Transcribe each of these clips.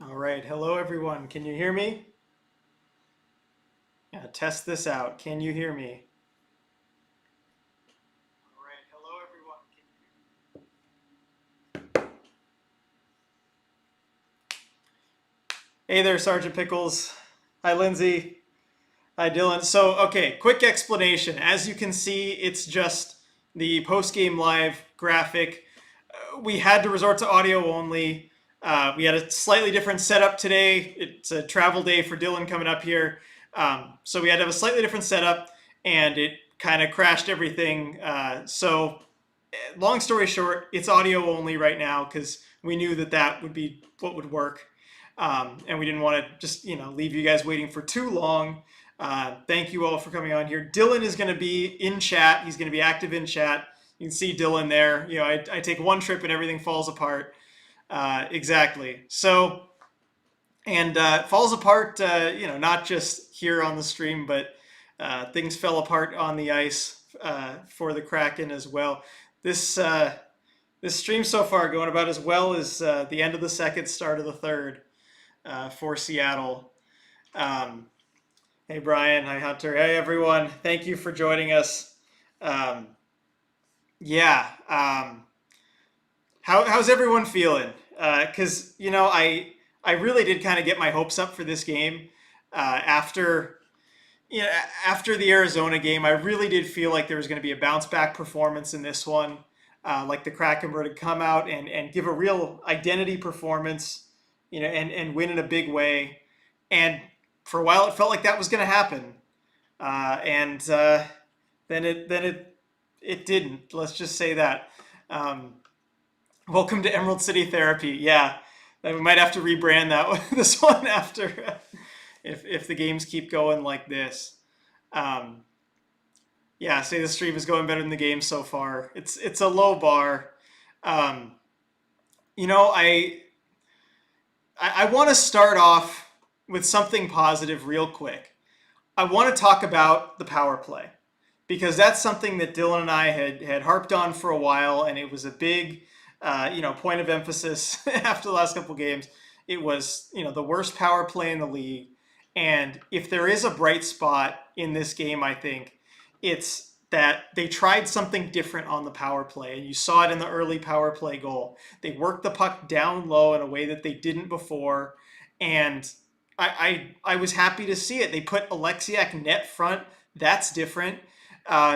All right, hello everyone. Can you hear me? Yeah, test this out. Can you hear me? All right, hello everyone. Hey there, Sergeant Pickles. Hi, Lindsay. Hi, Dylan. So, okay, quick explanation. As you can see, it's just the post-game live graphic. We had to resort to audio only. We had a slightly different setup today. It's a travel day for Dylan coming up here. So we had to have a slightly different setup, and it kind of crashed everything. Long story short, it's audio only right now because we knew that that would be what would work. And we didn't want to just, leave you guys waiting for too long. Thank you all for coming on here. Dylan is going to be in chat. He's going to be active in chat. You can see Dylan there. I take one trip and everything falls apart. Exactly. So, and it falls apart, not just here on the stream, but things fell apart on the ice for the Kraken as well. This stream so far going about as well as the end of the second, start of the third for Seattle. Hey Brian, hi Hunter, hey everyone. Thank you for joining us. Um, yeah, how's everyone feeling? Because I really did kind of get my hopes up for this game after after the Arizona game. I really did feel like there was going to be a bounce back performance in this one. Like the Kraken were to come out and give a real identity performance, and win in a big way. And for a while, it felt like that was going to happen, and then it didn't. Let's just say that. Um, Welcome to Emerald City Therapy. Yeah, we might have to rebrand that one, this one after if the games keep going like this. Um, yeah, say the stream is going better than the game so far. It's a low bar. Um, you know, I want to start off with something positive real quick. I want to talk about the power play because that's something that Dylan and I had harped on for a while, and it was a big, point of emphasis after the last couple games. It was, the worst power play in the league, and if there is a bright spot in this game, I think it's that they tried something different on the power play, and you saw it in the early power play goal. They worked the puck down low in a way that they didn't before, and I was happy to see it. They put Alexiak net front. That's different.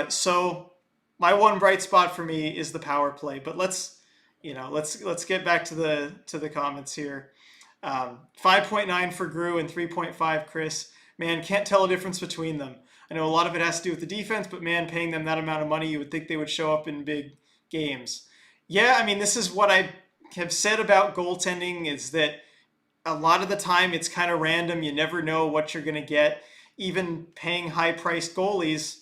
So my one bright spot for me is the power play. But let's get back to the comments here. 5.9 for Grew and 3.5 Chris. Man, can't tell a difference between them. I know a lot of it has to do with the defense, but man, paying them that amount of money, you would think they would show up in big games. Yeah, I mean, this is what I have said about goaltending is that a lot of the time it's kind of random. You never know what you're going to get. Even paying high-priced goalies,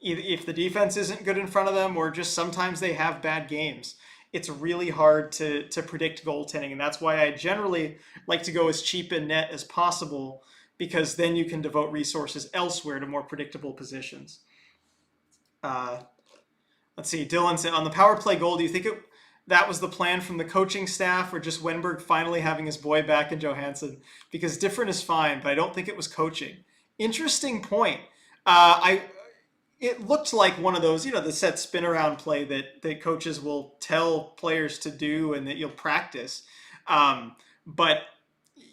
if the defense isn't good in front of them or just sometimes they have bad games, it's really hard to predict goaltending. And that's why I generally like to go as cheap and net as possible because then you can devote resources elsewhere to more predictable positions. Uh, let's see, Dylan said, on the power play goal, do you think that was the plan from the coaching staff or just Wenberg finally having his boy back in Johansson? Because different is fine, but I don't think it was coaching. Interesting point. It looked like one of those, the set spin around play that coaches will tell players to do and that you'll practice. But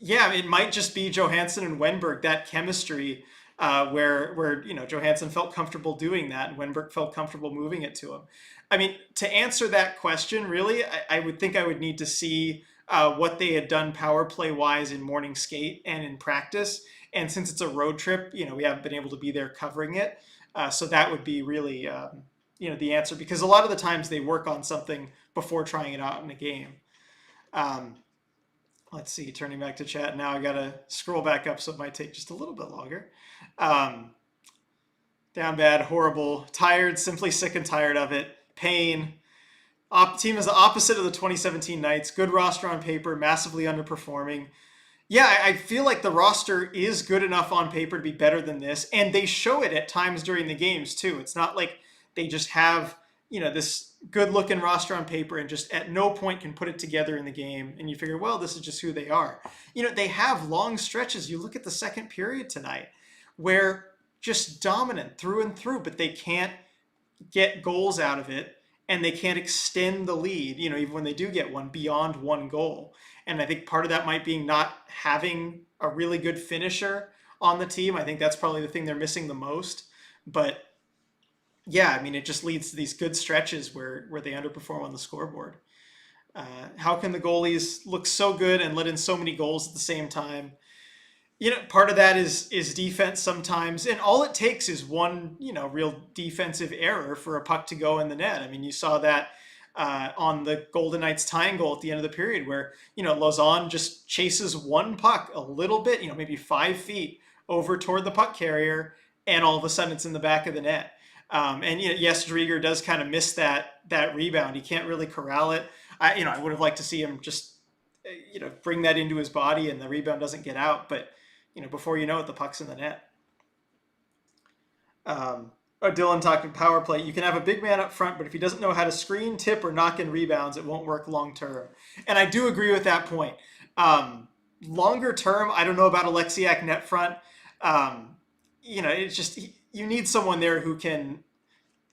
yeah, it might just be Johansson and Wenberg, that chemistry where Johansson felt comfortable doing that and Wenberg felt comfortable moving it to him. I mean, to answer that question, really, I would think I would need to see what they had done power play wise in morning skate and in practice. And since it's a road trip, we haven't been able to be there covering it. So that would be really, the answer because a lot of the times they work on something before trying it out in a game. Let's see, turning back to chat now, I gotta scroll back up, so it might take just a little bit longer. Down bad, horrible, tired, simply sick and tired of it, pain. Team is the opposite of the 2017 Knights. Good roster on paper, massively underperforming. Yeah, I feel like the roster is good enough on paper to be better than this, and they show it at times during the games too. It's not like they just have, this good looking roster on paper and just at no point can put it together in the game, and you figure, well, this is just who they are. They have long stretches. You look at the second period tonight where just dominant through and through, but they can't get goals out of it, and they can't extend the lead, even when they do get one, beyond one goal. And I think part of that might be not having a really good finisher on the team. I think that's probably the thing they're missing the most. But yeah, I mean, it just leads to these good stretches where they underperform on the scoreboard. How can the goalies look so good and let in so many goals at the same time? Part of that is defense sometimes, and all it takes is one, real defensive error for a puck to go in the net. I mean, you saw that on the Golden Knights tying goal at the end of the period, where Lauzon just chases one puck a little bit, maybe 5 feet over toward the puck carrier, and all of a sudden it's in the back of the net. And yes, Drieger does kind of miss that rebound. He can't really corral it. I would have liked to see him just bring that into his body, and the rebound doesn't get out, but. Before you know it, the puck's in the net. Dylan talking power play. You can have a big man up front, but if he doesn't know how to screen, tip, or knock in rebounds, it won't work long term. And I do agree with that point. Longer term, I don't know about Alexiak net front. It's just you need someone there who can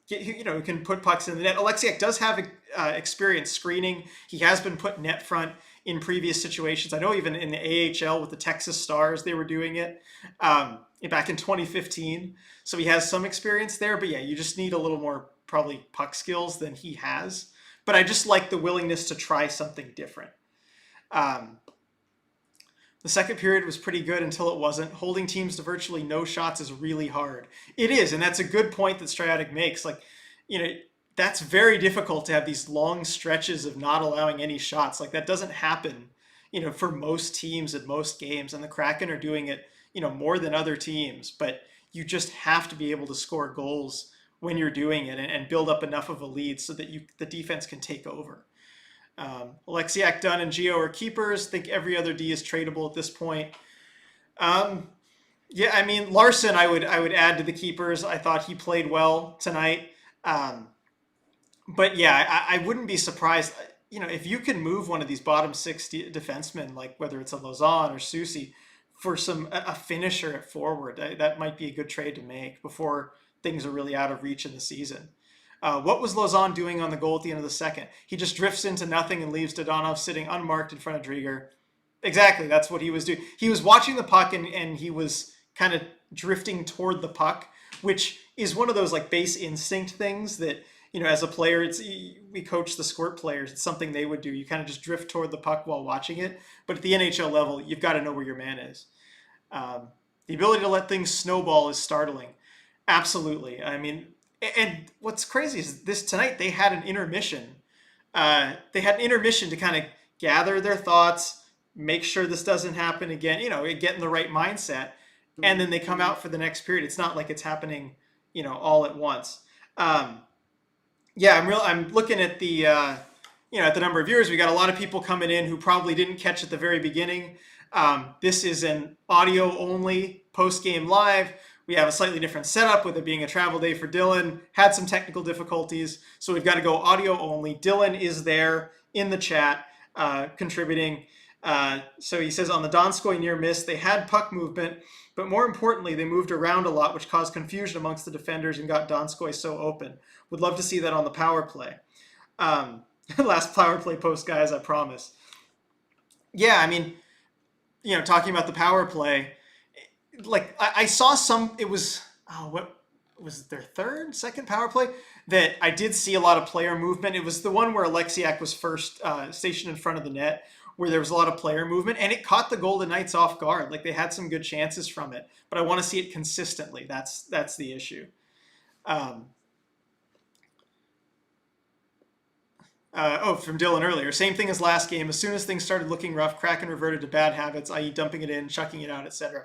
who can put pucks in the net. Alexiak does have experience screening. He has been put net front in previous situations. I know even in the AHL with the Texas Stars, they were doing it back in 2015. So he has some experience there. But yeah, you just need a little more probably puck skills than he has. But I just like the willingness to try something different. The second period was pretty good until it wasn't. Holding teams to virtually no shots is really hard. It is, and that's a good point that Stratic makes. Like, that's very difficult to have these long stretches of not allowing any shots. Like, that doesn't happen, for most teams at most games. And the Kraken are doing it, more than other teams. But you just have to be able to score goals when you're doing it and build up enough of a lead so that the defense can take over. Alexiak, Dunn, and Gio are keepers. I think every other D is tradable at this point. Yeah, I mean, Larson, I would add to the keepers. I thought he played well tonight. But yeah, I wouldn't be surprised. If you can move one of these bottom six defensemen, like whether it's a Lauzon or Soucy, for a finisher at forward, that might be a good trade to make before things are really out of reach in the season. What was Lauzon doing on the goal at the end of the second? He just drifts into nothing and leaves Dodonov sitting unmarked in front of Drieger. Exactly, that's what he was doing. He was watching the puck and he was kind of drifting toward the puck, which is one of those like base instinct things that, as a player, we coach the squirt players. It's something they would do. You kind of just drift toward the puck while watching it. But at the NHL level, you've got to know where your man is. The ability to let things snowball is startling. Absolutely. I mean, and what's crazy is tonight they had an intermission. They had an intermission to kind of gather their thoughts, make sure this doesn't happen again, get in the right mindset. And then they come out for the next period. It's not like it's happening, all at once. Yeah, I'm looking at the, at the number of viewers. We got a lot of people coming in who probably didn't catch at the very beginning. This is an audio only post-game live. We have a slightly different setup with it being a travel day for Dylan. Had some technical difficulties, so we've got to go audio only. Dylan is there in the chat contributing. So he says on the Donskoy near miss, they had puck movement, but more importantly, they moved around a lot, which caused confusion amongst the defenders and got Donskoy so open. Would love to see that on the power play. Last power play post, guys, I promise. Yeah, I mean, talking about the power play, like I saw it was, what was it, their second power play that I did see a lot of player movement. It was the one where Alexiak was first stationed in front of the net, where there was a lot of player movement, and it caught the Golden Knights off guard. Like, they had some good chances from it, but I want to see it consistently. That's the issue. From Dylan earlier. Same thing as last game. As soon as things started looking rough, Kraken reverted to bad habits, i.e. dumping it in, chucking it out, etc.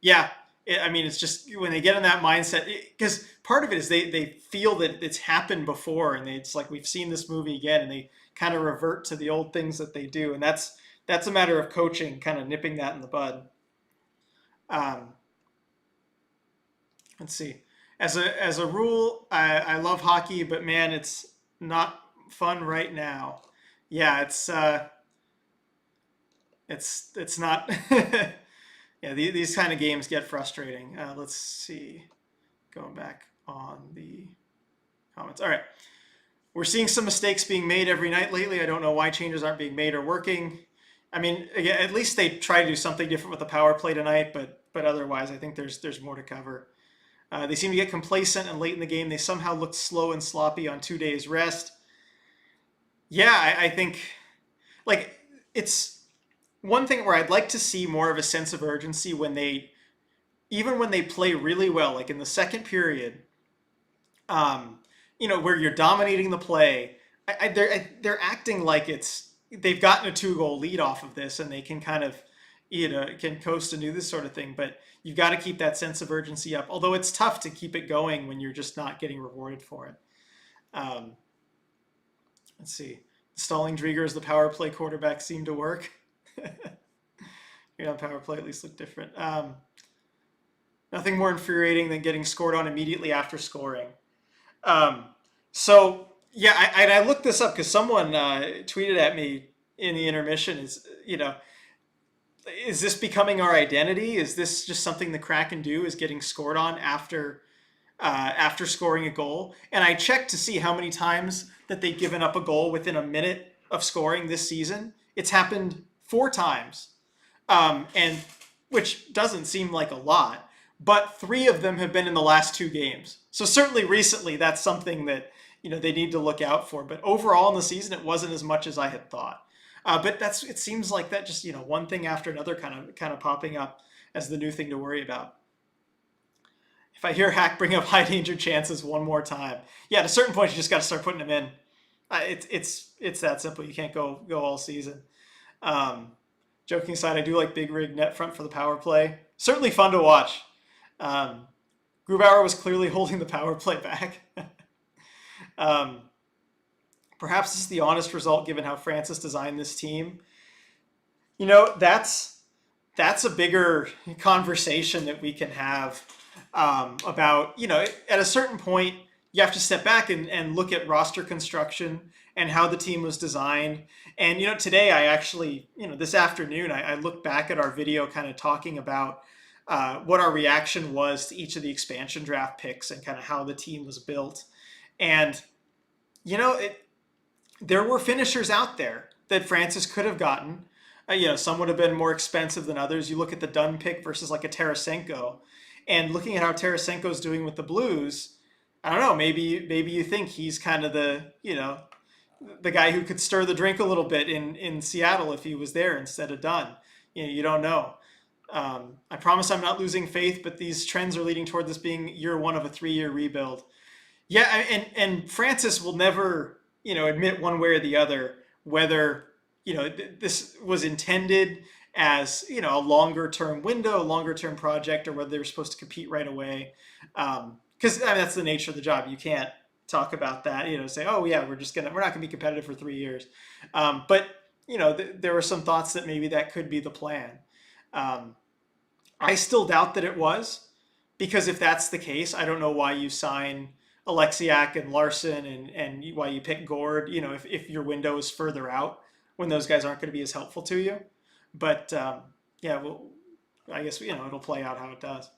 Yeah, it's just when they get in that mindset, because part of it is they feel that it's happened before, and it's like, we've seen this movie again, and they kind of revert to the old things that they do, and that's that's a matter of coaching, kind of nipping that in the bud. Um, let's see. As a rule, I love hockey, but man, it's not fun right now. Yeah, it's not. Yeah, these kind of games get frustrating. Let's see. Going back on the comments. All right. We're seeing some mistakes being made every night lately. I don't know why changes aren't being made or working. I mean, again, at least they try to do something different with the power play tonight, but otherwise, I think there's more to cover. They seem to get complacent, and late in the game, they somehow looked slow and sloppy on 2 days rest. Yeah, I think like it's one thing where I'd like to see more of a sense of urgency when even when they play really well, like in the second period, um, where you're dominating the play. They're acting like they've gotten a 2 goal lead off of this and they can kind of can coast and do this sort of thing. But you've got to keep that sense of urgency up. Although it's tough to keep it going when you're just not getting rewarded for it. Um, let's see. Stalling Drieger as the power play quarterback seemed to work. Power play at least looked different. Nothing more infuriating than getting scored on immediately after scoring. So yeah, I looked this up because someone tweeted at me in the intermission. Is this becoming our identity? Is this just something the Kraken do? Is getting scored on after scoring a goal? And I checked to see how many times that they've given up a goal within a minute of scoring this season. It's happened 4 times, and which doesn't seem like a lot. But 3 of them have been in the last 2 games. So certainly recently, that's something that they need to look out for. But overall in the season, it wasn't as much as I had thought. But it seems like that just one thing after another kind of popping up as the new thing to worry about. If I hear Hack bring up high danger chances one more time, yeah, at a certain point you just got to start putting them in. It's that simple. You can't go all season. Joking aside, I do like big rig net front for the power play. Certainly fun to watch. Grubauer was clearly holding the power play back. Perhaps this is the honest result given how Francis designed this team. That's a bigger conversation that we can have about, at a certain point, you have to step back and look at roster construction and how the team was designed. And, today I actually, this afternoon, I looked back at our video kind of talking about what our reaction was to each of the expansion draft picks and kind of how the team was built. And, there were finishers out there that Francis could have gotten. Some would have been more expensive than others. You look at the Dunn pick versus like a Tarasenko, and looking at how Tarasenko's doing with the Blues, I don't know, maybe you think he's kind of the guy who could stir the drink a little bit in Seattle if he was there instead of Dunn. You don't know. I promise I'm not losing faith, but these trends are leading toward this being year 1 of a 3-year rebuild. Yeah, and Francis will never, admit one way or the other whether, this was intended as, a longer term window, a longer term project, or whether they were supposed to compete right away. Because that's the nature of the job. You can't talk about that, say, oh yeah, we're not going to be competitive for 3 years. But there were some thoughts that maybe that could be the plan. I still doubt that it was, because if that's the case, I don't know why you sign Alexiak and Larson and why you pick Gord, if your window is further out when those guys aren't going to be as helpful to you. But yeah, well, I guess, it'll play out how it does.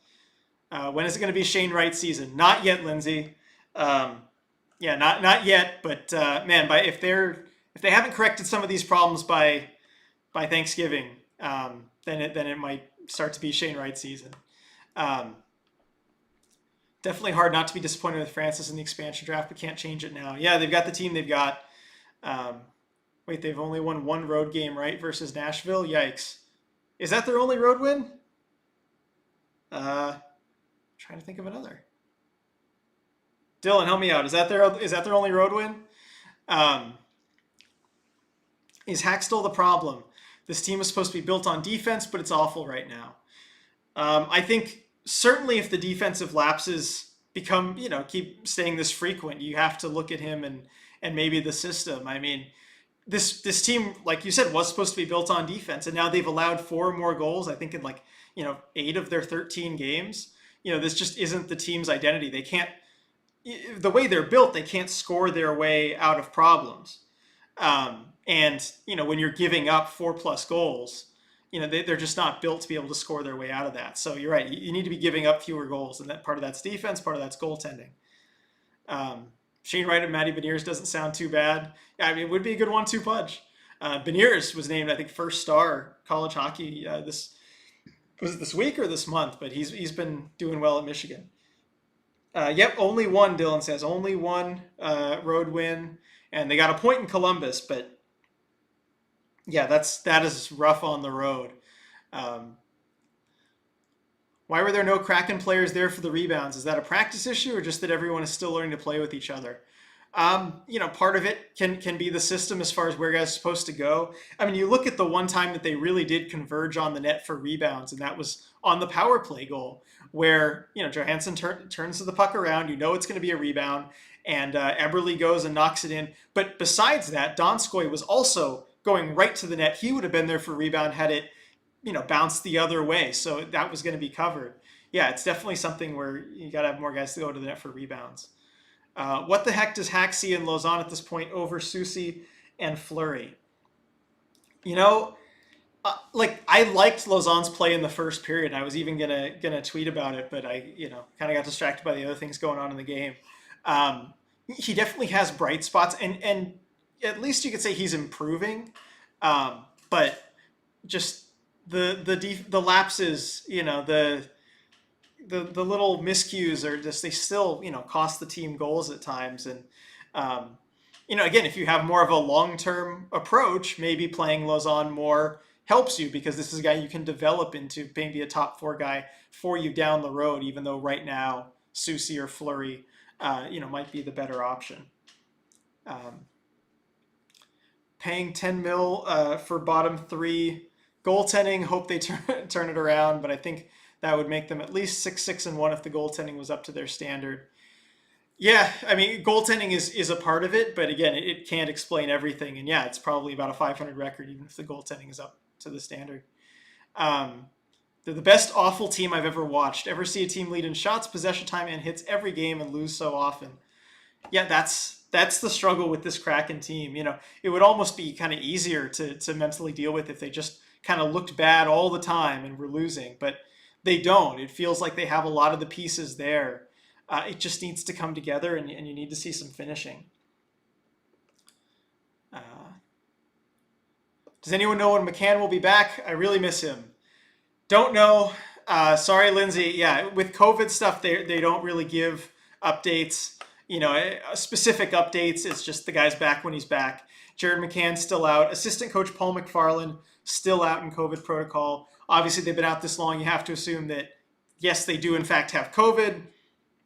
When is it going to be Shane Wright season? Not yet, Lindsay. Yeah, not yet, but man, if they haven't corrected some of these problems by Thanksgiving, then it might start to be Shane Wright season. Definitely hard not to be disappointed with Francis in the expansion draft, but can't change it now. Yeah, they've got the team they've got. Wait, they've only won 1 road game, right, versus Nashville? Yikes. Is that their only road win? Trying to think of another. Dylan, help me out. Is that their only road win? Is Hack still the problem? This team is supposed to be built on defense, but it's awful right now. I think certainly if the defensive lapses become, keep staying this frequent, you have to look at him and maybe the system. I mean, this team, like you said, was supposed to be built on defense, and now they've allowed 4 more goals. I think in like 8 of their 13 games. This just isn't the team's identity. They can't. The way they're built, they can't score their way out of problems. And when you're giving up 4+ goals, they're just not built to be able to score their way out of that. So you're right. You need to be giving up fewer goals, and that part of that's defense, part of that's goaltending. Shane Wright and Matty Beniers doesn't sound too bad. I mean, it would be a good 1-2 punch. Beniers was named, I think, first star college hockey this week or this month, but he's been doing well at Michigan. Yep, only one, Dylan says. Only one road win, and they got a point in Columbus, but yeah, that is rough on the road. Why were there no Kraken players there for the rebounds? Is that a practice issue or just that everyone is still learning to play with each other? Part of it can be the system as far as where guys are supposed to go. I mean, you look at the one time that they really did converge on the net for rebounds, and that was on the power play goal where, Johansson turns the puck around, it's going to be a rebound, and Eberle goes and knocks it in. But besides that, Donskoy was also going right to the net. He would have been there for rebound had it bounce the other way. So that was going to be covered. Yeah, it's definitely something where you got to have more guys to go to the net for rebounds. What the heck does Hack see in Lausanne at this point over Soucy and Fleury? I liked Lausanne's play in the first period. I was even gonna tweet about it, but I kind of got distracted by the other things going on in the game. He definitely has bright spots, and at least you could say he's improving. But just the lapses, the little miscues are just, they still cost the team goals at times. And again, if you have more of a long-term approach, maybe playing Lausanne more helps you, because this is a guy you can develop into maybe a top 4 guy for you down the road, even though right now Soucy or Fleury might be the better option. Paying 10 mil for bottom 3 goaltending, hope they turn it around, but I think that would make them at least 6-6-1 if the goaltending was up to their standard. Yeah, I mean, goaltending is a part of it, but again, it can't explain everything. And yeah, it's probably about a 500 record, even if the goaltending is up to the standard. They're the best awful team I've ever watched. Ever see a team lead in shots, possession time, and hits every game and lose so often? Yeah, that's the struggle with this Kraken team. It would almost be kind of easier to mentally deal with if they just kind of looked bad all the time and were losing, but they don't. It feels like they have a lot of the pieces there. It just needs to come together, and you need to see some finishing. Does anyone know when McCann will be back? I really miss him. Don't know. Sorry, Lindsay. Yeah, with COVID stuff, they don't really give updates. Specific updates. It's just the guy's back when he's back. Jared McCann's still out. Assistant coach Paul McFarland still out in COVID protocol. Obviously, they've been out this long. You have to assume that, yes, they do in fact have COVID.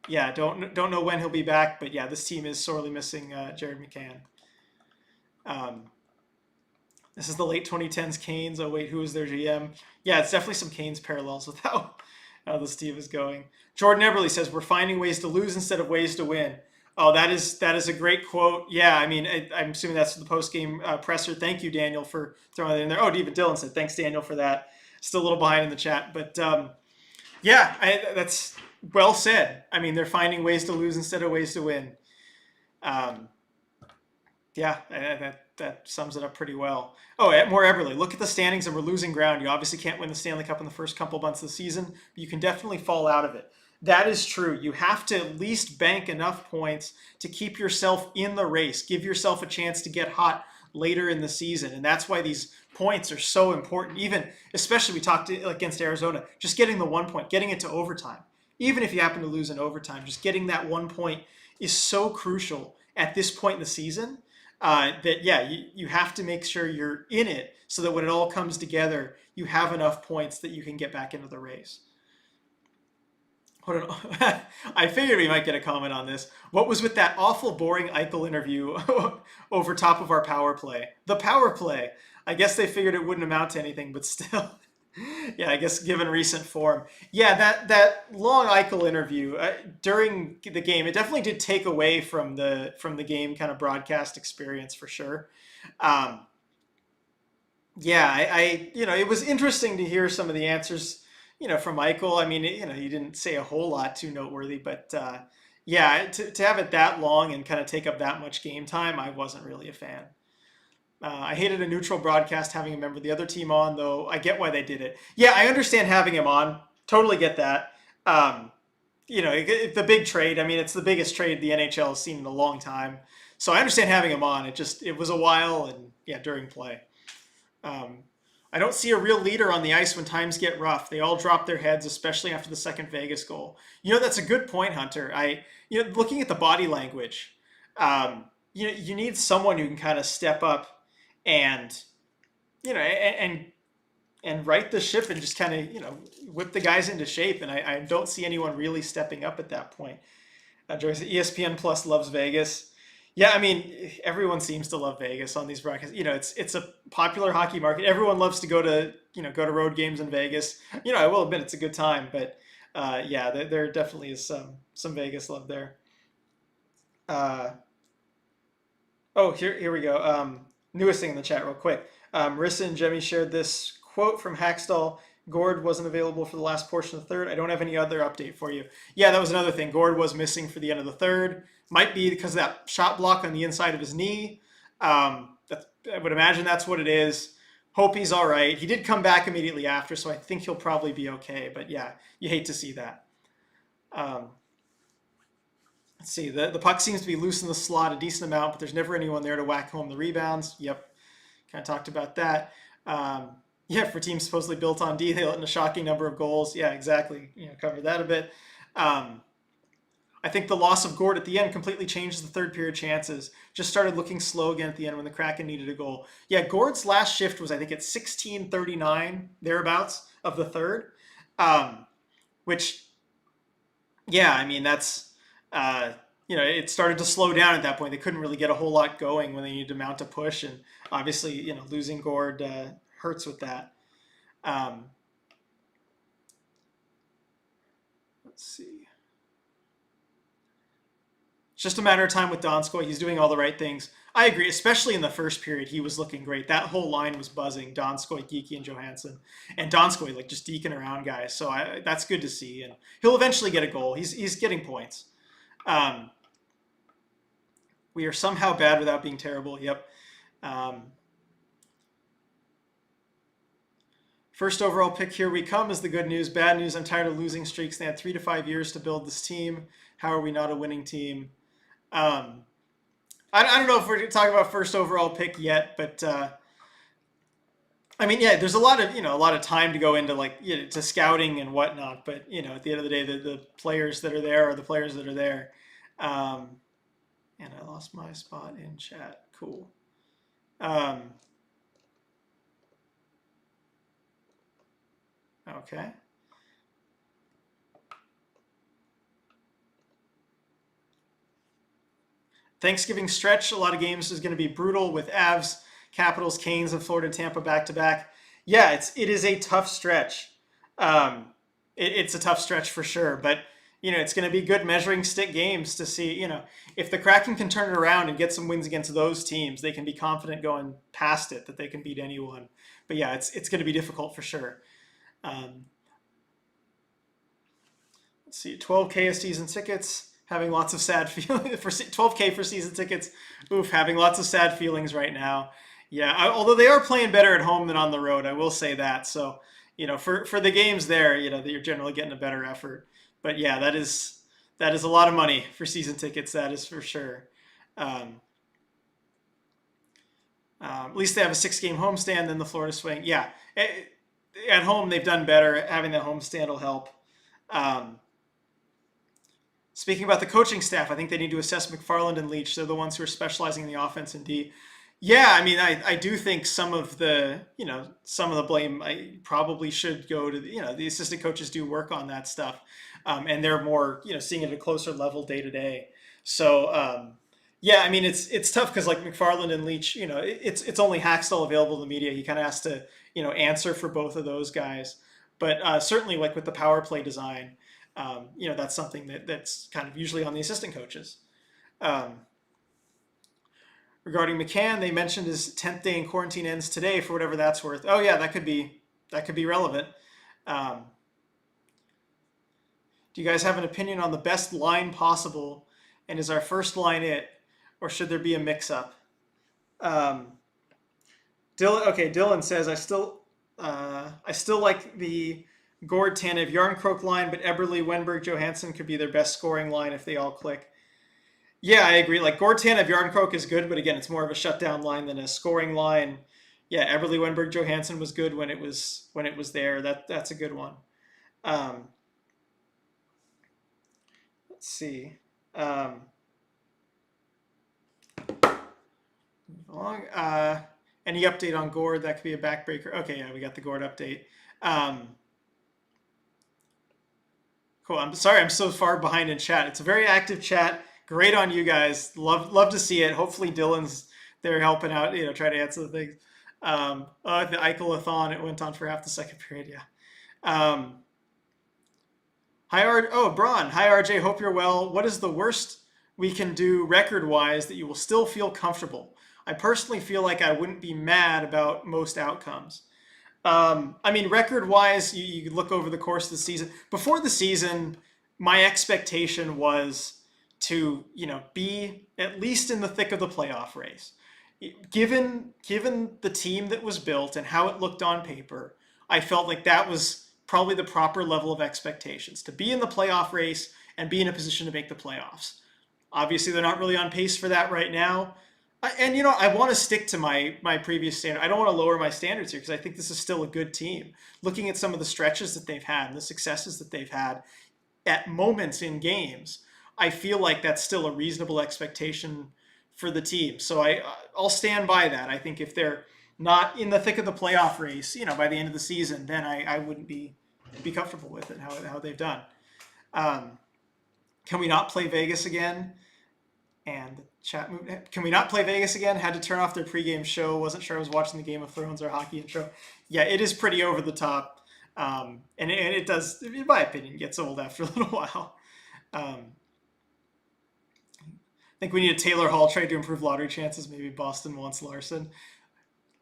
Yeah, don't know when he'll be back, but yeah, this team is sorely missing Jared McCann. This is the late 2010s Canes. Oh wait, who is their GM? Yeah, it's definitely some Canes parallels with how this team is going. Jordan Eberle says, "We're finding ways to lose instead of ways to win." Oh, that is a great quote. Yeah, I mean, I'm assuming that's the post-game presser. Thank you, Daniel, for throwing that in there. Oh, David Dillon said, "Thanks, Daniel, for that." Still a little behind in the chat, but yeah, that's well said. I mean, they're finding ways to lose instead of ways to win. Yeah, that sums it up pretty well. Oh, more Eberle. Look at the standings, and we're losing ground. You obviously can't win the Stanley Cup in the first couple months of the season, but you can definitely fall out of it. That is true. You have to at least bank enough points to keep yourself in the race, give yourself a chance to get hot later in the season. And that's why these points are so important. Especially we talked against Arizona, just getting the 1 point, getting it to overtime. Even if you happen to lose in overtime, just getting that 1 point is so crucial at this point in the season that, yeah, you have to make sure you're in it so that when it all comes together, you have enough points that you can get back into the race. I figured we might get a comment on this. What was with that awful, boring Eichel interview over top of our power play? The power play. I guess they figured it wouldn't amount to anything, but still. Yeah, I guess given recent form. Yeah, that long Eichel interview during the game, it definitely did take away from the game kind of broadcast experience for sure. Um, yeah, it was interesting to hear some of the answers, from Eichel. I mean, he didn't say a whole lot too noteworthy, but yeah, to have it that long and kind of take up that much game time, I wasn't really a fan. I hated a neutral broadcast having a member of the other team on, though I get why they did it. Yeah, I understand having him on. Totally get that. Um, the big trade. I mean, it's the biggest trade the NHL has seen in a long time. So I understand having him on. It was a while, and yeah, during play. Um, I don't see a real leader on the ice when times get rough. They all drop their heads, especially after the second Vegas goal. That's a good point, Hunter. Looking at the body language, you need someone who can kind of step up and, and right the ship and just kind of, whip the guys into shape. And I don't see anyone really stepping up at that point. Joyce, ESPN Plus loves Vegas. Yeah, I mean, everyone seems to love Vegas on these broadcasts. It's a popular hockey market. Everyone loves to go to road games in Vegas. I will admit it's a good time, but yeah, there definitely is some Vegas love there. Uh, oh, here we go. Newest thing in the chat, real quick. Marissa and Jemmy shared this quote from Hackstall. Gord wasn't available for the last portion of the third. I don't have any other update for you. Yeah, that was another thing. Gord was missing for the end of the third. Might be because of that shot block on the inside of his knee. I would imagine that's what it is. Hope he's all right. He did come back immediately after, so I think he'll probably be okay. But yeah, you hate to see that. Um, let's see. The puck seems to be loose in the slot a decent amount, but there's never anyone there to whack home the rebounds. Yep, kind of talked about that. Yeah, for teams supposedly built on D, they let in a shocking number of goals. Yeah, exactly. Covered that a bit. Um, I think the loss of Gord at the end completely changed the third period chances. Just started looking slow again at the end when the Kraken needed a goal. Yeah, Gord's last shift was, I think, at 16:39, thereabouts, of the third. Um, which, yeah, I mean, that's, it started to slow down at that point. They couldn't really get a whole lot going when they needed to mount a push. And obviously, losing Gord hurts with that. Um, let's see. It's just a matter of time with Donskoy. He's doing all the right things. I agree, especially in the first period. He was looking great. That whole line was buzzing. Donskoy, Geeky, and Johansson. And Donskoy, like, just deking around guys. So that's good to see. And he'll eventually get a goal. He's getting points. We are somehow bad without being terrible. Yep. First overall pick, here we come, is the good news. Bad news, I'm tired of losing streaks. They had 3 to 5 years to build this team. How are we not a winning team? I don't know if we're talking about first overall pick yet, but I mean, yeah, there's a lot of time to go into, like, to scouting and whatnot. But at the end of the day, the players that are there are the players that are there. And I lost my spot in chat. Cool. Okay. Thanksgiving stretch, a lot of games is going to be brutal with Avs, Capitals, Canes, and Florida, Tampa back to back. Yeah, it is a tough stretch. It's a tough stretch for sure, but it's going to be good measuring stick games to see. If the Kraken can turn it around and get some wins against those teams, they can be confident going past it that they can beat anyone. But yeah, it's going to be difficult for sure. Let's see, 12K of season tickets. Having lots of sad feelings for 12K for season tickets. Oof, having lots of sad feelings right now. Yeah, although they are playing better at home than on the road, I will say that. So, for the games there, that you're generally getting a better effort. But yeah, that is a lot of money for season tickets. That is for sure. At least they have a 6-game homestand than the Florida Swing. Yeah, at home they've done better. Having the homestand will help. Speaking about the coaching staff, I think they need to assess McFarland and Leach. They're the ones who are specializing in the offense and D. Yeah, I mean, I do think some of the blame I probably should go to the assistant coaches do work on that stuff, and they're more seeing it at a closer level day to day. So yeah, I mean, it's tough because, like, McFarland and Leach, it's only Hackstall available in the media. He kind of has to answer for both of those guys. But certainly, like with the power play design, that's something that's kind of usually on the assistant coaches. Um, Regarding McCann, they mentioned his 10th day in quarantine ends today, for whatever that's worth. Oh yeah, that could be relevant. Um, do you guys have an opinion on the best line possible? And is our first line it, or should there be a mix-up? Um, Dylan says I still like the Gord Tanev Yarncroke line, but Eberle, Wenberg, Johansson could be their best scoring line if they all click. Yeah, I agree. Like Gord Tanev Yarncroke is good, but again, it's more of a shutdown line than a scoring line. Yeah, Eberle, Wenberg, Johansson was good when it was there. That's a good one. Um, let's see. Um, Along. Any update on Gord? That could be a backbreaker. Okay, yeah, we got the Gord update. Um, cool. I'm sorry I'm so far behind in chat. It's a very active chat. Great on you guys. Love to see it. Hopefully Dylan's there helping out, try to answer the things. The Eichel-a-thon, it went on for half the second period, yeah. Um, Braun. Hi, RJ. Hope you're well. What is the worst we can do record-wise that you will still feel comfortable? I personally feel like I wouldn't be mad about most outcomes. I mean, record-wise, you look over the course of the season. Before the season, my expectation was to, be at least in the thick of the playoff race. Given the team that was built and how it looked on paper, I felt like that was probably the proper level of expectations, to be in the playoff race and be in a position to make the playoffs. Obviously, they're not really on pace for that right now. And I want to stick to my previous standard. I don't want to lower my standards here because I think this is still a good team. Looking at some of the stretches that they've had and the successes that they've had at moments in games, I feel like that's still a reasonable expectation for the team. So I'll stand by that. I think if they're not in the thick of the playoff race, by the end of the season, then I wouldn't be comfortable with it, how they've done. Can we not play Vegas again? And the chat moved. Can we not play Vegas again? Had to turn off their pregame show. Wasn't sure I was watching the Game of Thrones or hockey intro. Yeah, it is pretty over the top. And it does, in my opinion, gets old after a little while. I think we need a Taylor Hall trade to improve lottery chances. Maybe Boston wants Larson.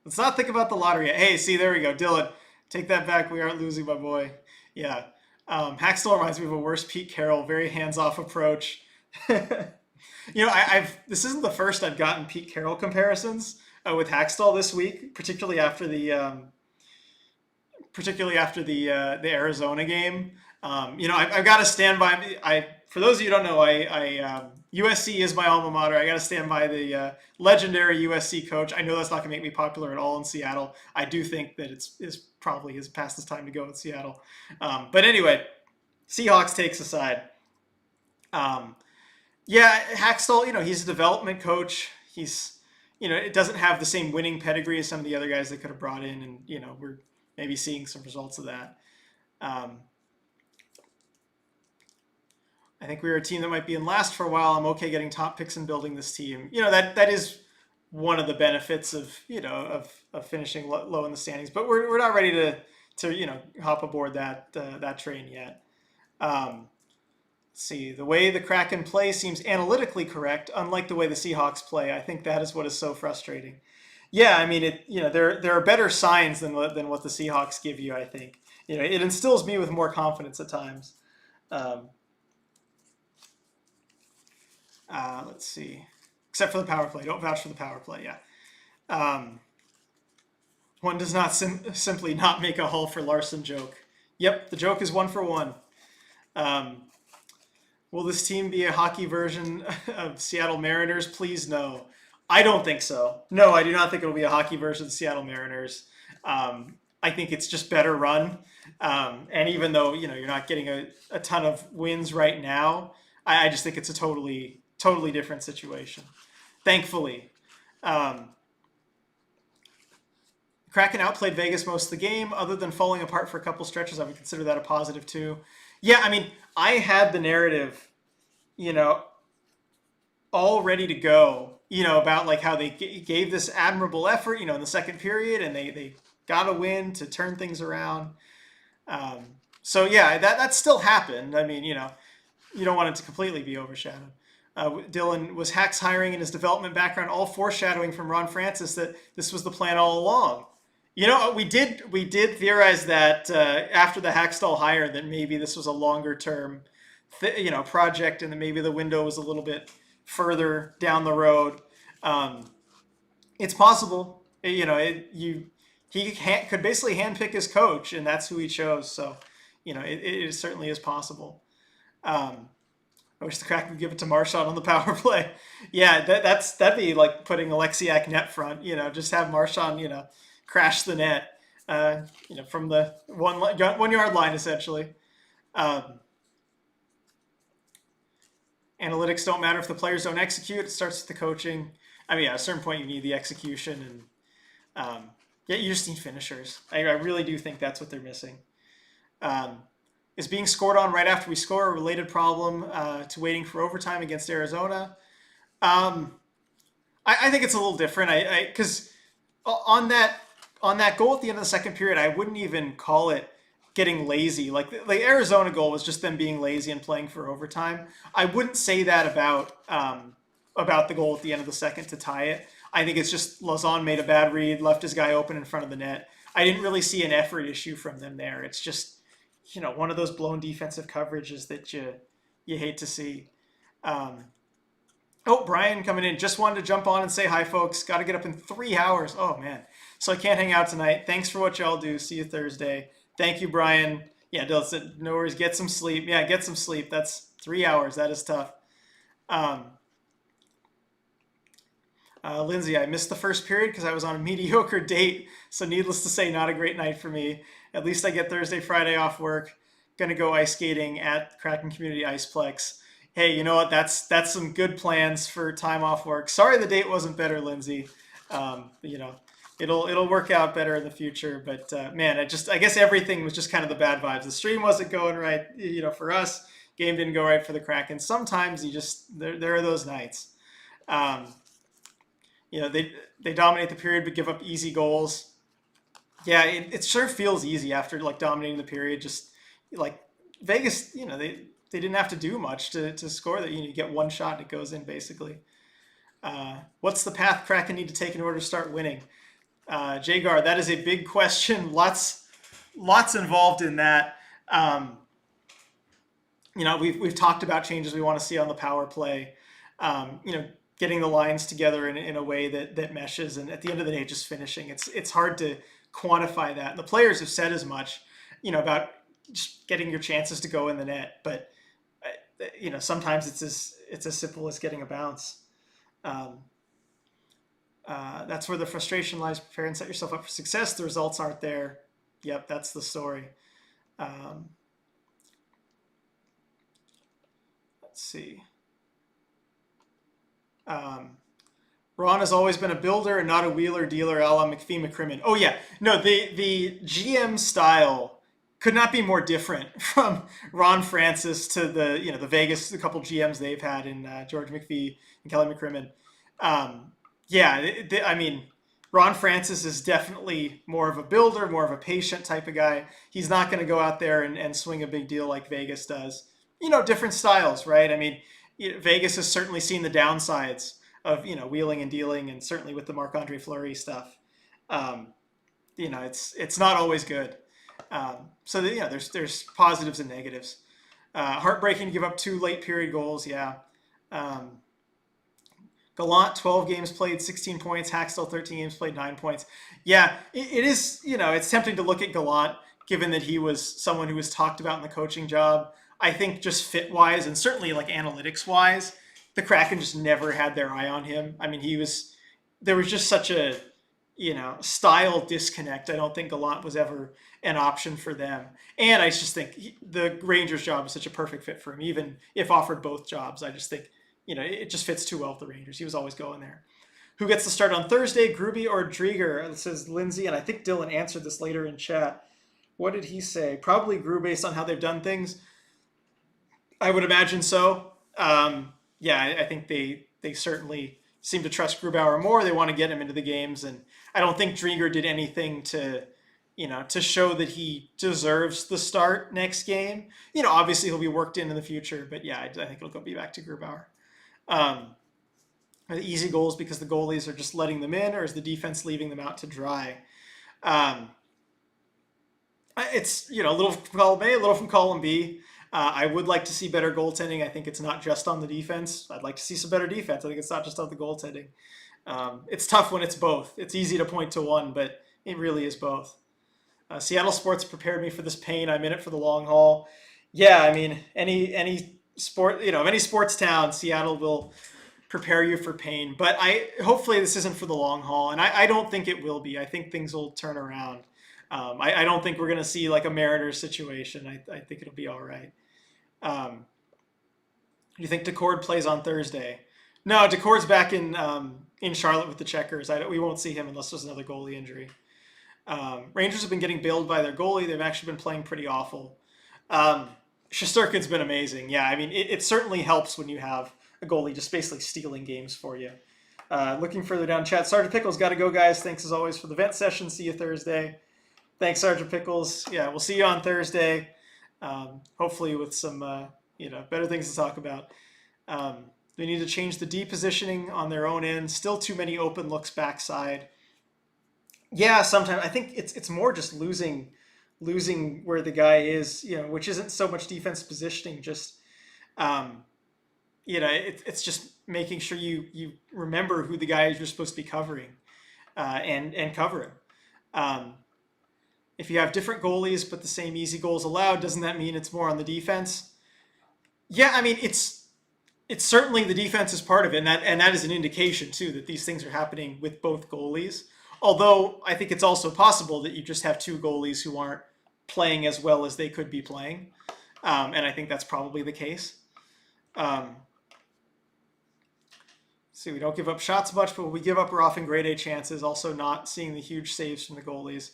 Let's not think about the lottery yet. Hey, see, there we go. Dylan, take that back. We aren't losing, my boy. Yeah. Hackstall reminds me of a worse Pete Carroll. Very hands-off approach. This isn't the first I've gotten Pete Carroll comparisons with Hackstall this week, particularly after the Arizona game. I've got to stand by. For those of you who don't know, USC is my alma mater. I got to stand by the legendary USC coach. I know that's not going to make me popular at all in Seattle. I do think that it's probably his past his time to go in Seattle. But anyway, Seahawks takes aside. Yeah, Hackstall, he's a development coach. He's, it doesn't have the same winning pedigree as some of the other guys they could have brought in. And, we're maybe seeing some results of that. I think we were a team that might be in last for a while. I'm okay getting top picks and building this team. That is one of the benefits of, of finishing low in the standings. But we're not ready to hop aboard that train yet. See, the way the Kraken play seems analytically correct, unlike the way the Seahawks play. I think that is what is so frustrating. Yeah, I mean, there are better signs than what the Seahawks give you. I think it instills me with more confidence at times. Let's see, except for the power play. Don't vouch for the power play. Yeah, one does not simply not make a Hull for Larson joke. Yep, the joke is 1 for 1. Will this team be a hockey version of Seattle Mariners? Please, no. I don't think so. No, I do not think it'll be a hockey version of Seattle Mariners. I think it's just better run. And even though, you're not getting a ton of wins right now, I just think it's a totally different situation. Thankfully. Kraken outplayed Vegas most of the game. Other than falling apart for a couple stretches, I would consider that a positive too. Yeah, I mean, I had the narrative, all ready to go, about like how they gave this admirable effort, in the second period, and they got to win to turn things around. So yeah, that still happened. I mean, you don't want it to completely be overshadowed. Dylan, was Hack's hiring and his development background all foreshadowing from Ron Francis that this was the plan all along? We did theorize that after the Hackstall hire that maybe this was a longer term, project, and that maybe the window was a little bit further down the road. Um, it's possible. Could basically handpick his coach, and that's who he chose. So, it certainly is possible. Um, I wish the Kraken would give it to Marchand on the power play. Yeah, that'd be like putting Alexiak net front. Just have Marchand, crash the net. From the 1 yard line essentially. Um, Analytics don't matter if the players don't execute. It starts with the coaching. I mean, at a certain point, you need the execution, and yeah, you just need finishers. I really do think that's what they're missing. Um, is being scored on right after we score a related problem to waiting for overtime against Arizona? Um, I think it's a little different. Because on that goal at the end of the second period, I wouldn't even call it getting lazy. Like the Arizona goal was just them being lazy and playing for overtime. I wouldn't say that about the goal at the end of the second to tie it. I think it's just Lazan made a bad read, left his guy open in front of the net. I didn't really see an effort issue from them there. It's just one of those blown defensive coverages that you hate to see. Um, Oh, Brian coming in. Just wanted to jump on and say hi, folks. Got to get up in 3 hours. Oh, man. So I can't hang out tonight. Thanks for what y'all do. See you Thursday. Thank you, Brian. Yeah, Dylan said, no worries. Get some sleep. Yeah, get some sleep. That's 3 hours. That is tough. Um, Lindsay, I missed the first period because I was on a mediocre date. So needless to say, not a great night for me. At least I get Thursday, Friday off work. Going to go ice skating at Kraken Community Iceplex. Hey, you know what? That's some good plans for time off work. Sorry the date wasn't better, Lindsay. It'll work out better in the future. But man, I guess everything was just kind of the bad vibes. The stream wasn't going right, for us. Game didn't go right for the Kraken. Sometimes there are those nights. Um, they dominate the period but give up easy goals. Yeah, it sure feels easy after like dominating the period. Just like Vegas, they didn't have to do much to score that. You get one shot and it goes in basically. What's the path Kraken need to take in order to start winning? Jagar, that is a big question. Lots involved in that. We've talked about changes we want to see on the power play. Getting the lines together in a way that meshes, and at the end of the day, just finishing. It's hard to quantify that. And the players have said as much, about just getting your chances to go in the net, but sometimes it's as simple as getting a bounce. That's where the frustration lies. Prepare and set yourself up for success. The results aren't there. Yep, that's the story. Let's see. Ron has always been a builder and not a wheeler dealer, a la McPhee McCrimmon. Oh yeah, no, the GM style could not be more different from Ron Francis to the Vegas, the couple GMs they've had in George McPhee and Kelly McCrimmon. I mean, Ron Francis is definitely more of a builder, more of a patient type of guy. He's not going to go out there and swing a big deal like Vegas does. Different styles, right? I mean, Vegas has certainly seen the downsides of wheeling and dealing, and certainly with the Marc-Andre Fleury stuff. It's not always good. There's positives and negatives. Heartbreaking to give up 2 late period goals. Yeah. Gallant, 12 games played, 16 points. Hackstall, 13 games played, 9 points. Yeah, it is, it's tempting to look at Gallant, given that he was someone who was talked about in the coaching job. I think just fit-wise and certainly like analytics-wise, the Kraken just never had their eye on him. I mean, there was just such a, style disconnect. I don't think Gallant was ever an option for them. And I just think the Rangers job is such a perfect fit for him, even if offered both jobs. I just think, it just fits too well with the Rangers. He was always going there. Who gets to start on Thursday, Gruby or Drieger? This is Lindsay, and I think Dylan answered this later in chat. What did he say? Probably Grube based on how they've done things. I would imagine so. I think they certainly seem to trust Grubauer more. They want to get him into the games, and I don't think Drieger did anything to to show that he deserves the start next game. Obviously he'll be worked in the future, but yeah, I think it'll be back to Grubauer. Are the easy goals because the goalies are just letting them in, or is the defense leaving them out to dry? Um, it's a little from column A, a little from column B. I would like to see better goaltending. I think it's not just on the defense. I'd like to see some better defense. I think it's not just on the goaltending. It's tough when it's both. It's easy to point to one, but it really is both. Seattle sports prepared me for this pain. I'm in it for the long haul. Yeah, I mean, any sport, any sports town, Seattle will prepare you for pain. But hopefully this isn't for the long haul, and I don't think it will be. I think things will turn around. I don't think we're going to see like a Mariners situation. I think it'll be all right. Do you think Decord plays on Thursday? No, Decord's back in Charlotte with the Checkers. We won't see him unless there's another goalie injury. Rangers have been getting billed by their goalie. They've actually been playing pretty awful. Shesterkin's been amazing. Yeah, I mean, it certainly helps when you have a goalie just basically stealing games for you. Looking further down chat, Sergeant Pickles, got to go, guys. Thanks as always for the vent session. See you Thursday. Thanks, Sergeant Pickles. Yeah, we'll see you on Thursday. Hopefully with some better things to talk about. They need to change the D positioning on their own end. Still too many open looks backside. Yeah, sometimes I think it's more just losing where the guy is, which isn't so much defense positioning, just it's just making sure you remember who the guy is you're supposed to be covering, and cover him. If you have different goalies but the same easy goals allowed, doesn't that mean it's more on the defense? Yeah, I mean it's certainly the defense is part of it, and that is an indication too that these things are happening with both goalies. Although I think it's also possible that you just have two goalies who aren't playing as well as they could be playing, and I think that's probably the case. See, we don't give up shots much, but we give up are often grade A chances. Also, not seeing the huge saves from the goalies.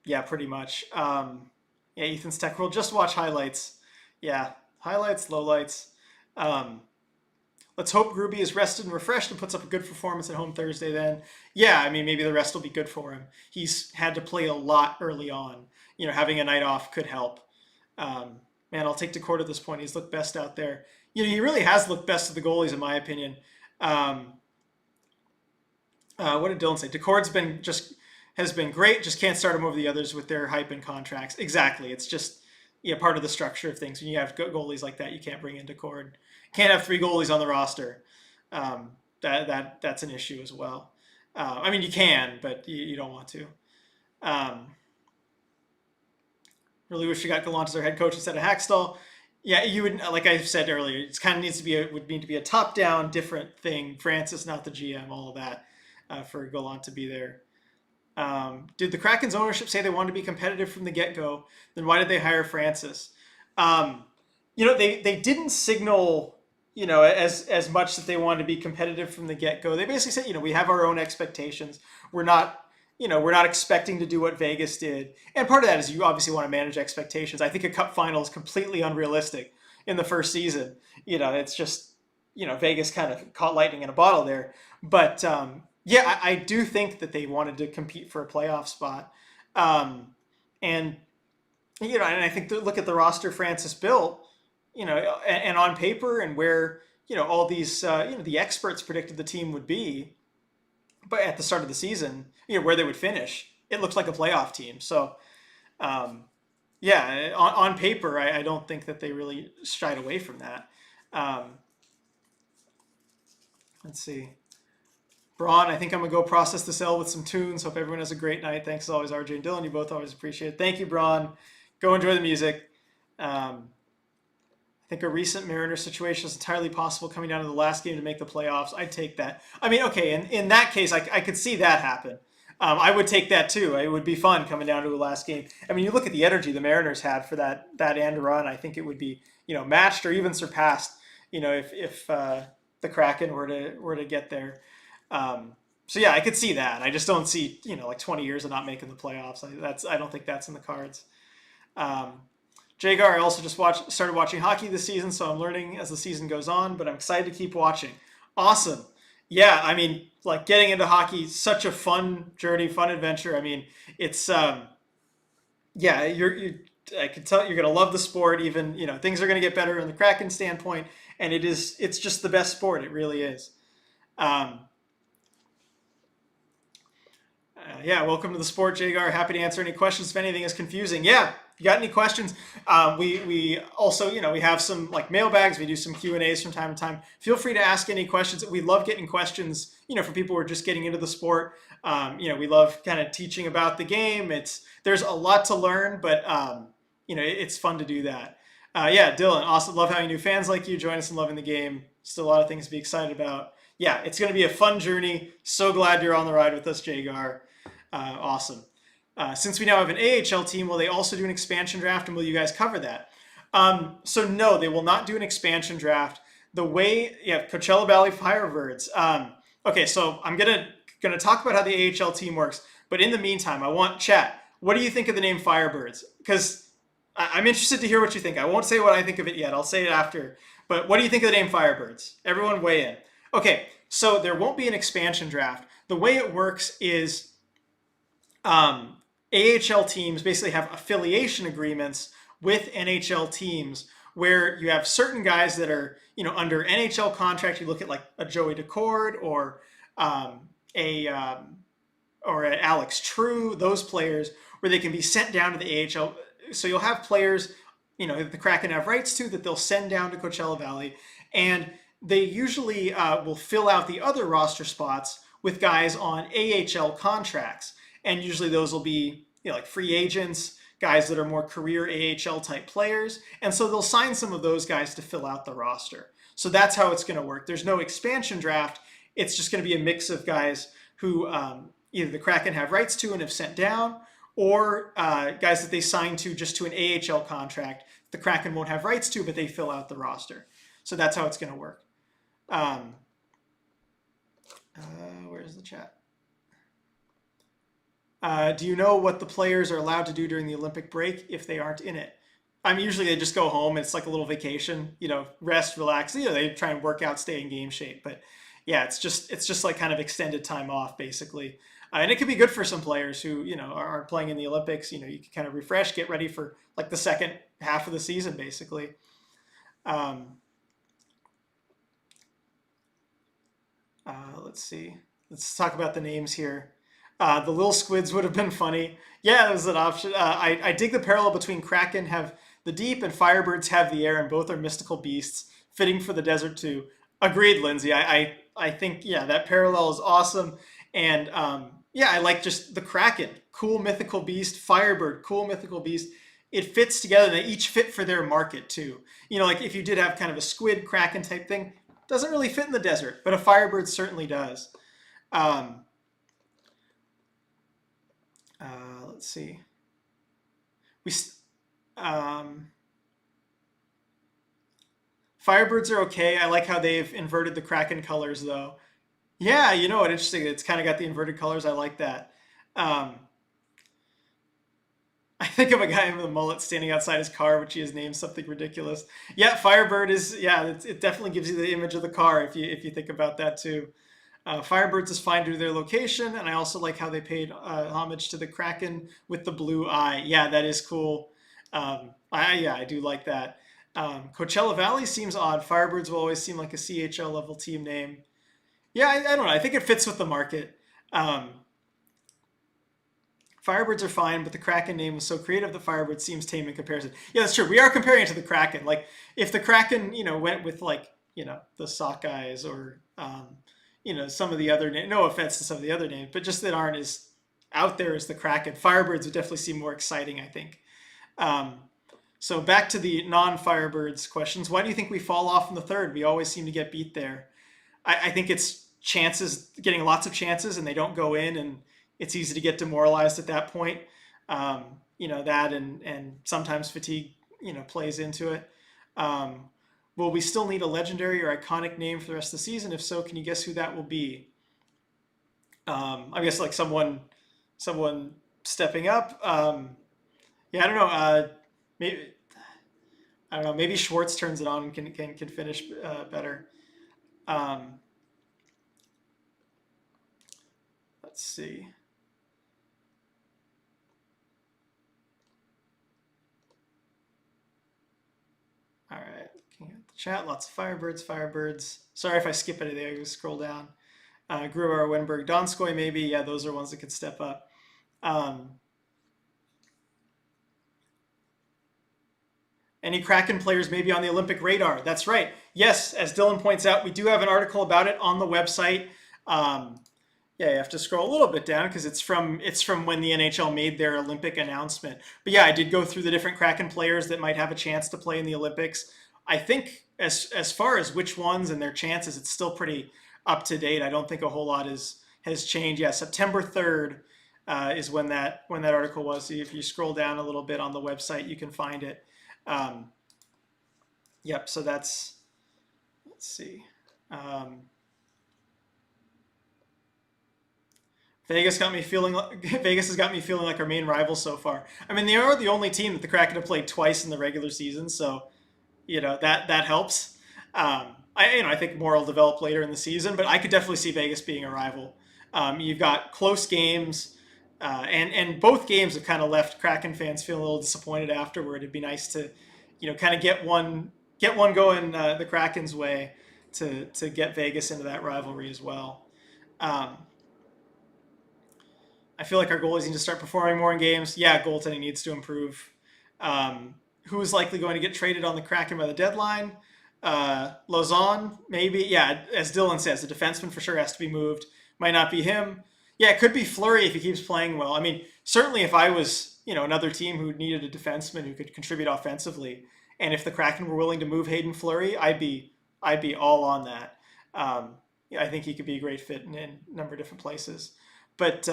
Yeah, pretty much. Yeah, Ethan's Tech World. Just watch highlights. Yeah, highlights, lowlights. Let's hope Gruby is rested and refreshed and puts up a good performance at home Thursday then. Yeah, I mean, maybe the rest will be good for him. He's had to play a lot early on. Having a night off could help. Man, I'll take Decord at this point. He's looked best out there. He really has looked best of the goalies, in my opinion. What did Dylan say? Decord's has been great, just can't start him over the others with their hype and contracts. Exactly. It's just part of the structure of things. When you have goalies like that, you can't bring in Decord. Can't have three goalies on the roster. That's an issue as well. I mean, you can, but you don't want to. Really wish you got Gallant as our head coach instead of Hackstall. Yeah, you would, like I said earlier, it kind of would need to be a top-down, different thing. Francis, not the GM, all of that, for Gallant to be there. Did the Kraken's ownership say they wanted to be competitive from the get-go? Then why did they hire Francis? They didn't signal, as much that they wanted to be competitive from the get-go. They basically said, we have our own expectations. We're not expecting to do what Vegas did. And part of that is you obviously want to manage expectations. I think a cup final is completely unrealistic in the first season. It's just, Vegas kind of caught lightning in a bottle there. But, yeah, I do think that they wanted to compete for a playoff spot. And I think look at the roster Francis built, and on paper and where, all these, the experts predicted the team would be, but at the start of the season, where they would finish, it looks like a playoff team. So, yeah, on paper, I don't think that they really shied away from that. Let's see. Braun, I think I'm going to go process the cell with some tunes. Hope everyone has a great night. Thanks as always, RJ and Dylan. You both always appreciate it. Thank you, Braun. Go enjoy the music. I think a recent Mariners situation is entirely possible coming down to the last game to make the playoffs. I'd take that. I mean, okay, in that case, I could see that happen. I would take that too. It would be fun coming down to the last game. I mean, you look at the energy the Mariners had for that end run. I think it would be, matched or even surpassed, if the Kraken were to get there. So yeah, I could see that. I just don't see, 20 years of not making the playoffs. I don't think that's in the cards. Jagar, I also just started watching hockey this season, so I'm learning as the season goes on, but I'm excited to keep watching. Awesome. Yeah, I mean, getting into hockey, such a fun journey, fun adventure. I mean, it's Yeah, I can tell you're gonna love the sport. Even things are gonna get better in the Kraken standpoint, and it's just the best sport. It really is. Um, yeah, welcome to the sport, Jagar. Happy to answer any questions if anything is confusing. Yeah, if you got any questions? We also we have some like mailbags. We do some Q&As from time to time. Feel free to ask any questions. We love getting questions. For people who are just getting into the sport. We love kind of teaching about the game. There's a lot to learn, but it's fun to do that. Yeah, Dylan, awesome. Love having new fans like you join us in loving the game. Still a lot of things to be excited about. Yeah, it's going to be a fun journey. So glad you're on the ride with us, Jagar. Awesome. Since we now have an AHL team, will they also do an expansion draft, and will you guys cover that? So no, they will not do an expansion draft. The way, yeah, Coachella Valley Firebirds. Okay, so I'm gonna talk about how the AHL team works, but in the meantime, I want chat. What do you think of the name Firebirds? Because I'm interested to hear what you think. I won't say what I think of it yet. I'll say it after. But what do you think of the name Firebirds? Everyone weigh in. Okay, so there won't be an expansion draft. The way it works is AHL teams basically have affiliation agreements with NHL teams where you have certain guys that are under NHL contract. You look at like a Joey Decord a or an Alex True, those players where they can be sent down to the AHL. So you'll have players the Kraken have rights to that they'll send down to Coachella Valley, and they usually will fill out the other roster spots with guys on AHL contracts. And usually those will be like free agents, guys that are more career AHL type players. And so they'll sign some of those guys to fill out the roster. So that's how it's going to work. There's no expansion draft. It's just going to be a mix of guys who either the Kraken have rights to and have sent down, or guys that they sign to just to an AHL contract the Kraken won't have rights to, but they fill out the roster. So that's how it's going to work. Where's the chat? Do you know what the players are allowed to do during the Olympic break if they aren't in it? Usually they just go home. It's like a little vacation, rest, relax. They try and work out, stay in game shape. But yeah, it's just like kind of extended time off, basically. And it could be good for some players who, aren't playing in the Olympics. You can kind of refresh, get ready for like the second half of the season, basically. Let's see. Let's talk about the names here. The little squids would have been funny. Yeah, that was an option. I dig the parallel between Kraken have the deep and Firebirds have the air, and both are mystical beasts, fitting for the desert too. Agreed, Lindsay. I think, yeah, that parallel is awesome. And yeah, I like just the Kraken, cool mythical beast, Firebird, cool mythical beast. It fits together. They each fit for their market too. Like if you did have kind of a squid Kraken type thing, doesn't really fit in the desert, but a Firebird certainly does. Let's see. Firebirds are okay. I like how they've inverted the Kraken colors, though. Yeah, what? Interesting. It's kind of got the inverted colors. I like that. I think of a guy with a mullet standing outside his car, which he has named something ridiculous. Yeah, Firebird is. Yeah, it definitely gives you the image of the car if you think about that too. Firebirds is fine due to their location, and I also like how they paid homage to the Kraken with the blue eye. Yeah, that is cool. I do like that. Coachella Valley seems odd. Firebirds will always seem like a CHL level team name. Yeah, I don't know. I think it fits with the market. Firebirds are fine, but the Kraken name was so creative that Firebird seems tame in comparison. Yeah, that's true. We are comparing it to the Kraken. Like, if the Kraken, went with like, the Sockeyes or some of the other names. No offense to some of the other names, but just that aren't as out there as the Kraken. Firebirds would definitely seem more exciting, I think. So back to the non-Firebirds questions. Why do you think we fall off in the third? We always seem to get beat there. I think it's chances, getting lots of chances, and they don't go in, and it's easy to get demoralized at that point. That and sometimes fatigue, plays into it. Will we still need a legendary or iconic name for the rest of the season? If so, can you guess who that will be? I guess like someone stepping up. Yeah, I don't know. Maybe I don't know. Maybe Schwartz turns it on and can finish better. Let's see. All right, looking at the chat, lots of Firebirds. Sorry if I skip anything, I just scroll down. Gruber, Wenberg, Donskoy, maybe. Yeah, those are ones that could step up. Any Kraken players maybe on the Olympic radar? That's right. Yes, as Dylan points out, we do have an article about it on the website. Yeah, you have to scroll a little bit down because it's from when the NHL made their Olympic announcement. But yeah, I did go through the different Kraken players that might have a chance to play in the Olympics. I think as far as which ones and their chances, it's still pretty up to date. I don't think a whole lot has changed. Yeah, September 3rd is when that article was. So if you scroll down a little bit on the website, you can find it. Yep. So let's see. Vegas has got me feeling like our main rival so far. I mean, they are the only team that the Kraken have played twice in the regular season, so that helps. I think more will develop later in the season, but I could definitely see Vegas being a rival. You've got close games, and both games have kind of left Kraken fans feeling a little disappointed afterward. It'd be nice to, kind of get one going the Kraken's way to get Vegas into that rivalry as well. I feel like our goalies need to start performing more in games. Yeah, goaltending needs to improve. Who is likely going to get traded on the Kraken by the deadline? Lauzon, maybe. Yeah, as Dylan says, the defenseman for sure has to be moved. Might not be him. Yeah, it could be Fleury if he keeps playing well. I mean, certainly if I was, another team who needed a defenseman who could contribute offensively, and if the Kraken were willing to move Hayden Fleury, I'd be all on that. Yeah, I think he could be a great fit in a number of different places. But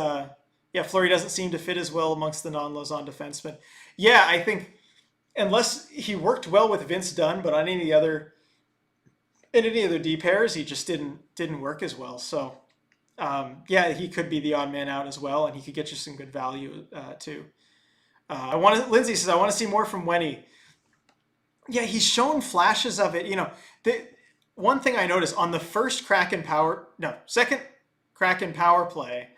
yeah, Fleury doesn't seem to fit as well amongst the non-Lauzon defensemen. Yeah, I think unless he worked well with Vince Dunn, but on any other D pairs, he just didn't work as well. So yeah, he could be the odd man out as well, and he could get you some good value too. Lindsay says, I want to see more from Wenny. Yeah, he's shown flashes of it. One thing I noticed on the second Kraken power play,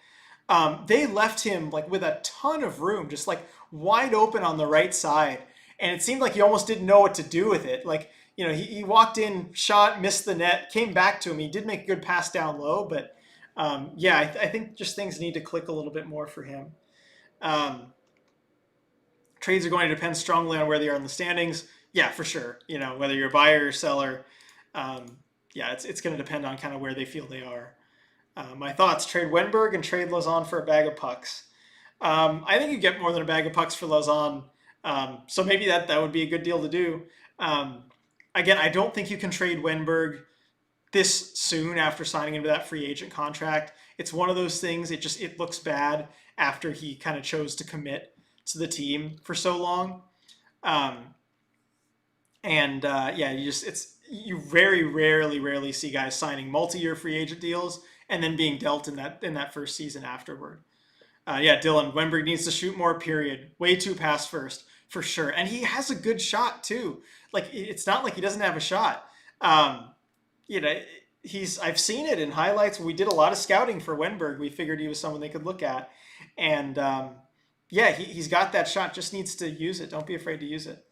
they left him like with a ton of room, just like wide open on the right side. And it seemed like he almost didn't know what to do with it. Like, he walked in, shot, missed the net, came back to him. He did make a good pass down low, but yeah, I think just things need to click a little bit more for him. Trades are going to depend strongly on where they are in the standings. Yeah, for sure. Whether you're a buyer or seller, yeah, it's going to depend on kind of where they feel they are. My thoughts, trade Wenberg and trade Lauzon for a bag of pucks. I think you get more than a bag of pucks for Lauzon. So maybe that would be a good deal to do. Again, I don't think you can trade Wenberg this soon after signing into that free agent contract. It's one of those things, it looks bad after he kind of chose to commit to the team for so long. Yeah, you very rarely see guys signing multi-year free agent deals and then being dealt in that first season afterward. Yeah, Dylan, Wenberg needs to shoot more, period. Way too pass first, for sure. And he has a good shot, too. Like, it's not like he doesn't have a shot. I've seen it in highlights. We did a lot of scouting for Wenberg. We figured he was someone they could look at. And, yeah, he's got that shot, just needs to use it. Don't be afraid to use it.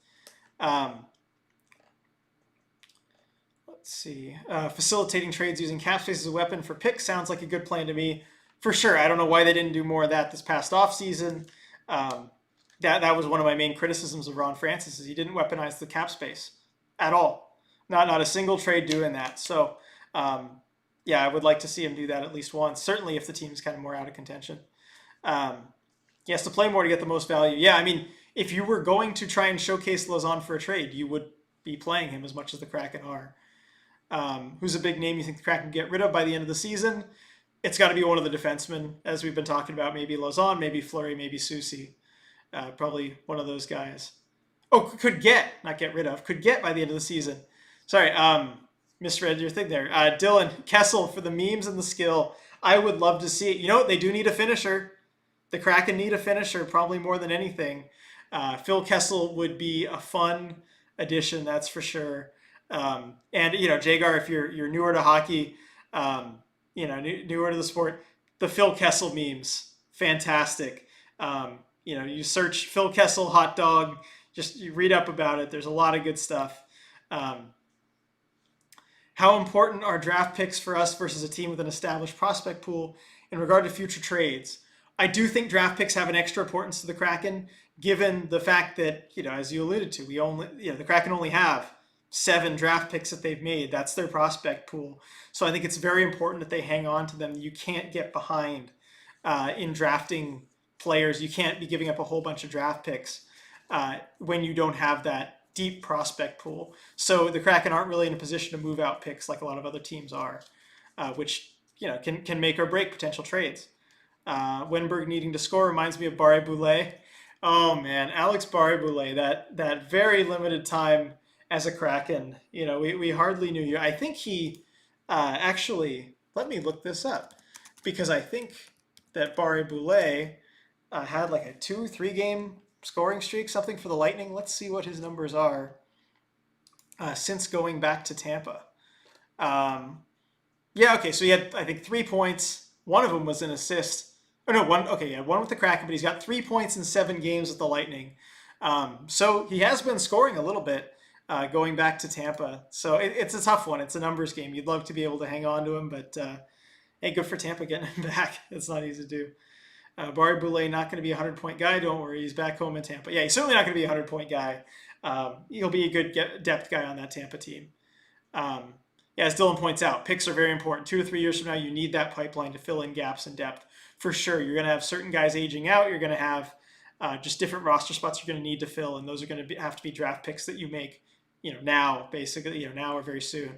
Let's see. Facilitating trades using cap space as a weapon for picks sounds like a good plan to me. For sure. I don't know why they didn't do more of that this past offseason. That was one of my main criticisms of Ron Francis, is he didn't weaponize the cap space at all. Not a single trade doing that. So, yeah, I would like to see him do that at least once. Certainly if the team's kind of more out of contention. He has to play more to get the most value. Yeah, I mean, if you were going to try and showcase Lauzon for a trade, you would be playing him as much as the Kraken are. Who's a big name you think the Kraken can get rid of by the end of the season? It's got to be one of the defensemen, as we've been talking about. Maybe Lauzon, maybe Fleury, maybe Soucy. Probably one of those guys. Oh, could get by the end of the season. Sorry, misread your thing there. Dylan, Kessel for the memes and the skill. I would love to see it. You know what? They do need a finisher. The Kraken need a finisher probably more than anything. Phil Kessel would be a fun addition, that's for sure. And, Jagar, if you're newer to hockey, newer to the sport, the Phil Kessel memes, fantastic. You search Phil Kessel hot dog, you read up about it. There's a lot of good stuff. Um, how important are draft picks for us versus a team with an established prospect pool in regard to future trades? I do think draft picks have an extra importance to the Kraken, given the fact that, as you alluded to, the Kraken only have 7 draft picks that they've made. That's their prospect pool. So I think it's very important that they hang on to them. You can't get behind in drafting players. You can't be giving up a whole bunch of draft picks when you don't have that deep prospect pool. So the Kraken aren't really in a position to move out picks like a lot of other teams are, which can make or break potential trades. Wenberg needing to score reminds me of Barre Boulet. Oh man, Alex Barre Boulet, that very limited time as a Kraken. We hardly knew you. I think he actually, let me look this up, because I think that Barre Boulet had like a 2-3 game scoring streak, something for the Lightning. Let's see what his numbers are since going back to Tampa. Yeah, okay, so he had, I think, 3 points. One of them was an assist. Oh, no, one. Okay, yeah, one with the Kraken, but he's got 3 points in 7 games with the Lightning. So he has been scoring a little bit going back to Tampa. So it's a tough one. It's a numbers game. You'd love to be able to hang on to him, but hey, good for Tampa getting him back. It's not easy to do. Barre Boulet, not going to be a 100-point guy. Don't worry, he's back home in Tampa. Yeah, he's certainly not going to be a 100-point guy. He'll be a good depth guy on that Tampa team. Yeah, as Dylan points out, picks are very important. 2 to 3 years from now, you need that pipeline to fill in gaps in depth. For sure, you're going to have certain guys aging out. You're going to have just different roster spots you're going to need to fill, and those are going to have to be draft picks that you make, now, basically, now or very soon.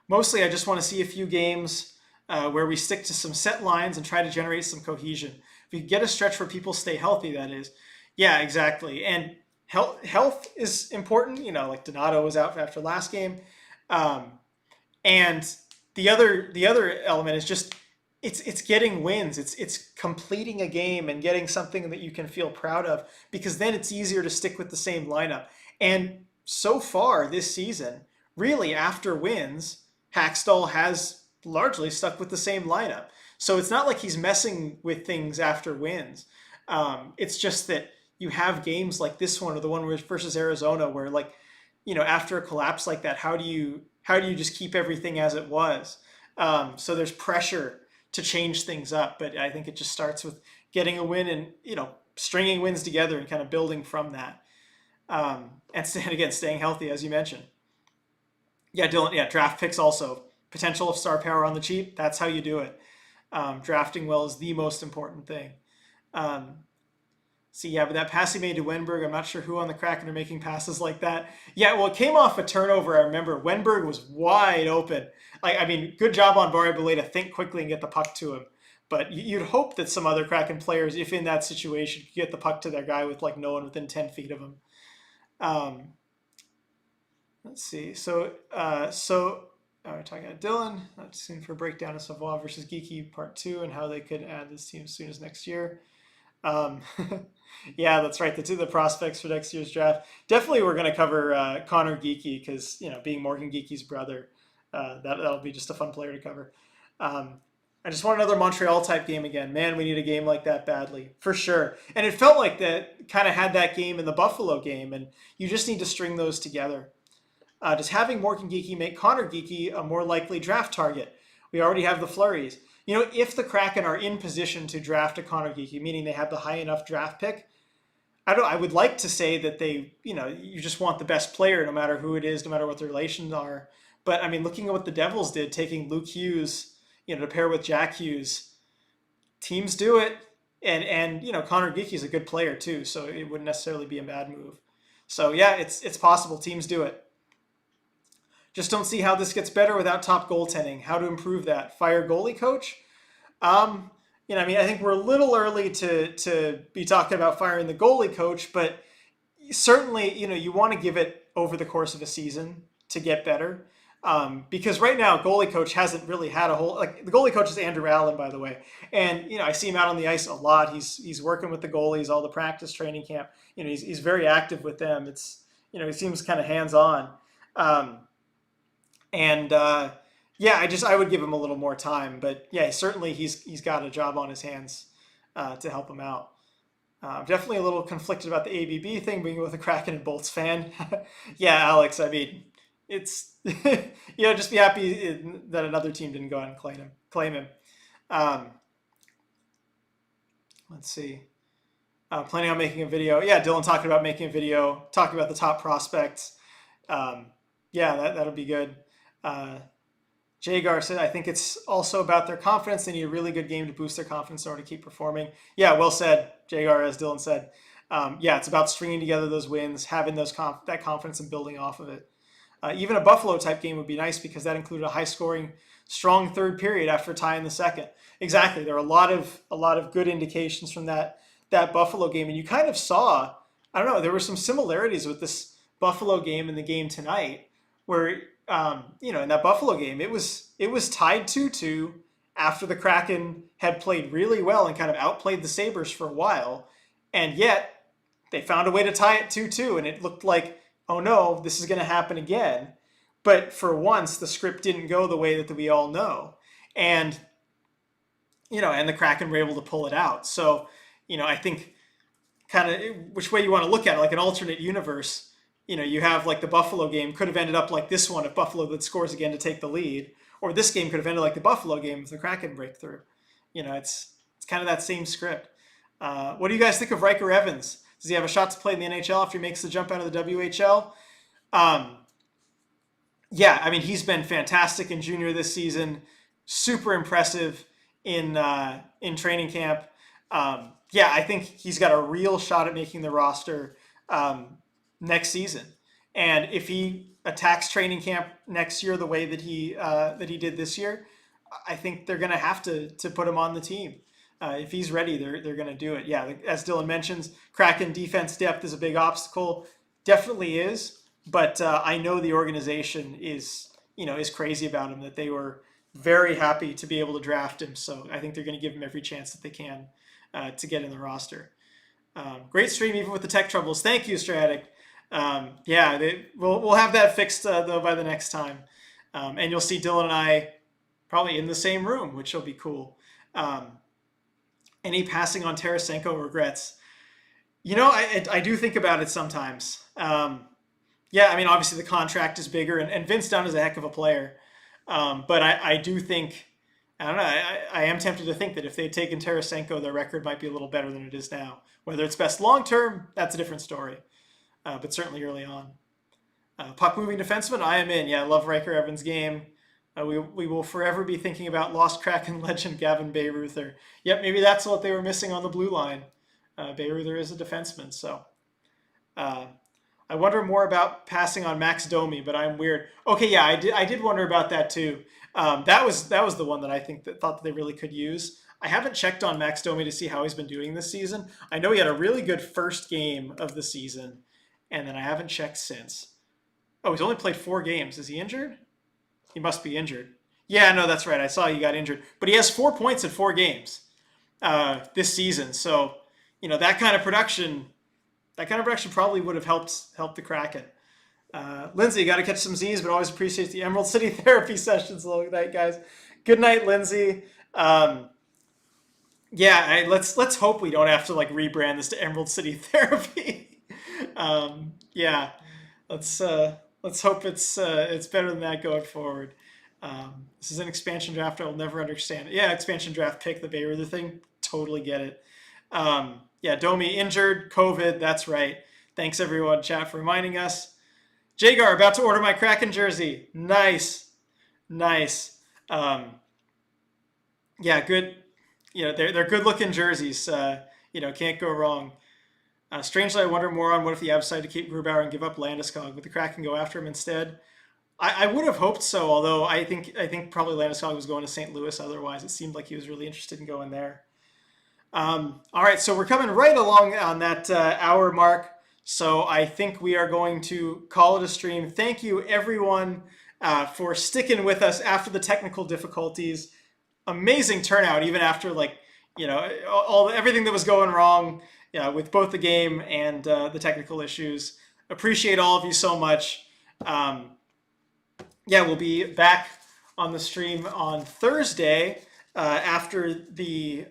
Mostly, I just want to see a few games where we stick to some set lines and try to generate some cohesion. If we get a stretch where people stay healthy, that is. Yeah, exactly. And health is important. Like Donato was out after last game. And the other element is just it's getting wins. It's completing a game and getting something that you can feel proud of, because then it's easier to stick with the same lineup. And so far this season, really after wins, Hackstall has largely stuck with the same lineup. So it's not like he's messing with things after wins. It's just that you have games like this one, or the one versus Arizona, where after a collapse like that, how do you just keep everything as it was? So there's pressure to change things up, but I think it just starts with getting a win and stringing wins together and kind of building from that. And again, staying healthy, as you mentioned. Yeah, Dylan. Yeah, draft picks also. Potential of star power on the cheap. That's how you do it. Drafting well is the most important thing. But that pass he made to Wenberg, I'm not sure who on the Kraken are making passes like that. Yeah, well, it came off a turnover. I remember Wenberg was wide open. Good job on Barre Boulet to think quickly and get the puck to him. But you'd hope that some other Kraken players, if in that situation, could get the puck to their guy with no one within 10 feet of him. Let's see. So we're talking about Dylan. That's soon for a breakdown of Savoie versus Geeky Part 2 and how they could add this team as soon as next year. Yeah, that's right. The prospects for next year's draft. Definitely we're going to cover Connor Geeky because, being Morgan Geeky's brother, that'll be just a fun player to cover. I just want another Montreal-type game again. Man, we need a game like that badly, for sure. And it felt like that kind of had that game in the Buffalo game, and you just need to string those together. Does having Morgan Geeky make Connor Geeky a more likely draft target? We already have the Flurries. If the Kraken are in position to draft a Connor Geeky, meaning they have the high enough draft pick, I would like to say that they, you just want the best player no matter who it is, no matter what the relations are. But looking at what the Devils did, taking Luke Hughes, to pair with Jack Hughes, teams do it. And Connor Geeky is a good player too, so it wouldn't necessarily be a bad move. So yeah, it's possible. Teams do it. Just don't see how this gets better without top goaltending. How to improve that? Fire goalie coach? I think we're a little early to be talking about firing the goalie coach, but certainly, you want to give it over the course of a season to get better. Because right now, goalie coach hasn't really had a whole, the goalie coach is Andrew Allen, by the way. And, I see him out on the ice a lot. He's working with the goalies, all the practice training camp. He's very active with them. It's, he seems kind of hands-on. I would give him a little more time, but yeah, certainly he's got a job on his hands to help him out. Definitely a little conflicted about the ABB thing, being both a Kraken and Bolts fan. Yeah, Alex. I mean, it's just be happy that another team didn't go out and claim him. Um, let's see. Planning on making a video. Yeah, Dylan talking about making a video, talking about the top prospects. Um, yeah, that'll be good. Uh, Jagar said, I think it's also about their confidence. They need a really good game to boost their confidence in order to keep performing. Yeah, well said, Jagar, as Dylan said. Yeah, it's about stringing together those wins, having that confidence and building off of it. Even a Buffalo type game would be nice because that included a high scoring, strong third period after a tie in the second. Exactly. There are a lot of good indications from that Buffalo game. And you kind of saw, I don't know, there were some similarities with this Buffalo game and the game tonight where, in that Buffalo game, it was tied 2-2 after the Kraken had played really well and kind of outplayed the Sabres for a while. And yet they found a way to tie it 2-2. And it looked like, oh no, this is going to happen again. But for once, the script didn't go the way that we all know. And, and the Kraken were able to pull it out. So, I think kind of which way you want to look at it, like an alternate universe, you have like the Buffalo game could have ended up like this one if Buffalo that scores again to take the lead, or this game could have ended like the Buffalo game if the Kraken breakthrough. It's kind of that same script. What do you guys think of Riker Evans? Does he have a shot to play in the NHL after he makes the jump out of the WHL? Yeah, I mean, he's been fantastic in junior this season. Super impressive in training camp. Yeah, I think he's got a real shot at making the roster next season. And if he attacks training camp next year the way that he did this year, I think they're going to have to put him on the team. If he's ready, they're going to do it. Yeah, as Dylan mentions, Kraken defense depth is a big obstacle. Definitely is. But I know the organization is crazy about him, that they were very happy to be able to draft him. So I think they're going to give him every chance that they can to get in the roster. Great stream, even with the tech troubles. Thank you, Stratic. Yeah, we'll have that fixed though by the next time, and you'll see Dylan and I probably in the same room, which will be cool. Any passing on Tarasenko regrets? I do think about it sometimes. Yeah, I mean, obviously the contract is bigger, and Vince Dunn is a heck of a player, but I do think. I don't know. I am tempted to think that if they'd taken Tarasenko, their record might be a little better than it is now. Whether it's best long term, that's a different story. But certainly early on. Puck moving defenseman, I am in. Yeah, I love Riker Evans' game. We will forever be thinking about lost Kraken legend Gavin Bayreuther. Yep, maybe that's what they were missing on the blue line. Bayreuther is a defenseman, so. I wonder more about passing on Max Domi, but I'm weird. Okay, yeah, I did wonder about that too. That was the one that I thought that they really could use. I haven't checked on Max Domi to see how he's been doing this season. I know he had a really good first game of the season, and then I haven't checked since. Oh, he's only played 4 games. Is he injured? He must be injured. Yeah, no, that's right. I saw he got injured. But he has 4 points in 4 games this season. So, that kind of production probably would have helped the Kraken. Lindsay, got to catch some Z's, but always appreciate the Emerald City therapy sessions. Good night, guys. Good night, Lindsay. Yeah, let's hope we don't have to rebrand this to Emerald City therapy. Yeah, let's hope it's better than that going forward. This is an expansion draft. I will never understand it. Yeah, expansion draft pick, the Bayreuther thing. Totally get it. Yeah, Domi injured, COVID. That's right. Thanks everyone, chat, for reminding us. Jagar, about to order my Kraken jersey. Nice. Yeah, good. They're good looking jerseys. Can't go wrong. Strangely, I wonder more on what if the Avs decided to keep Grubauer and give up Landeskog. Would the Kraken go after him instead? I would have hoped so, although I think probably Landeskog was going to St. Louis otherwise. It seemed like he was really interested in going there. All right, so we're coming right along on that hour mark. So I think we are going to call it a stream. Thank you, everyone, for sticking with us after the technical difficulties. Amazing turnout, even after everything that was going wrong with both the game and the technical issues. Appreciate all of you so much. Yeah, we'll be back on the stream on Thursday after the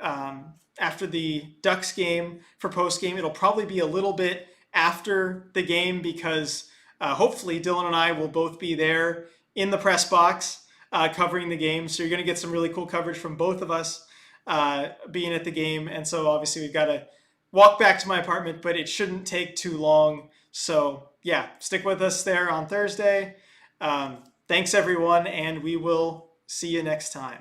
after the Ducks game for post game. It'll probably be a little bit after the game because hopefully Dylan and I will both be there in the press box covering the game. So you're going to get some really cool coverage from both of us being at the game. And so obviously we've got to walk back to my apartment, but it shouldn't take too long. So yeah, stick with us there on Thursday. Thanks everyone, and we will see you next time.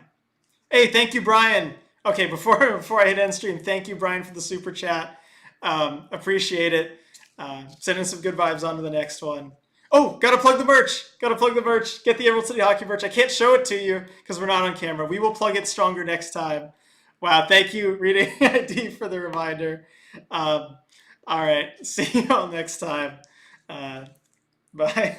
Hey, thank you, Brian. Okay, before I hit end stream, thank you, Brian, for the super chat. Appreciate it. Sending some good vibes on to the next one. Oh, gotta plug the merch. Gotta plug the merch. Get the Emerald City Hockey merch. I can't show it to you because we're not on camera. We will plug it stronger next time. Wow, thank you, Reading ID, for the reminder. All right, see you all next time. Bye.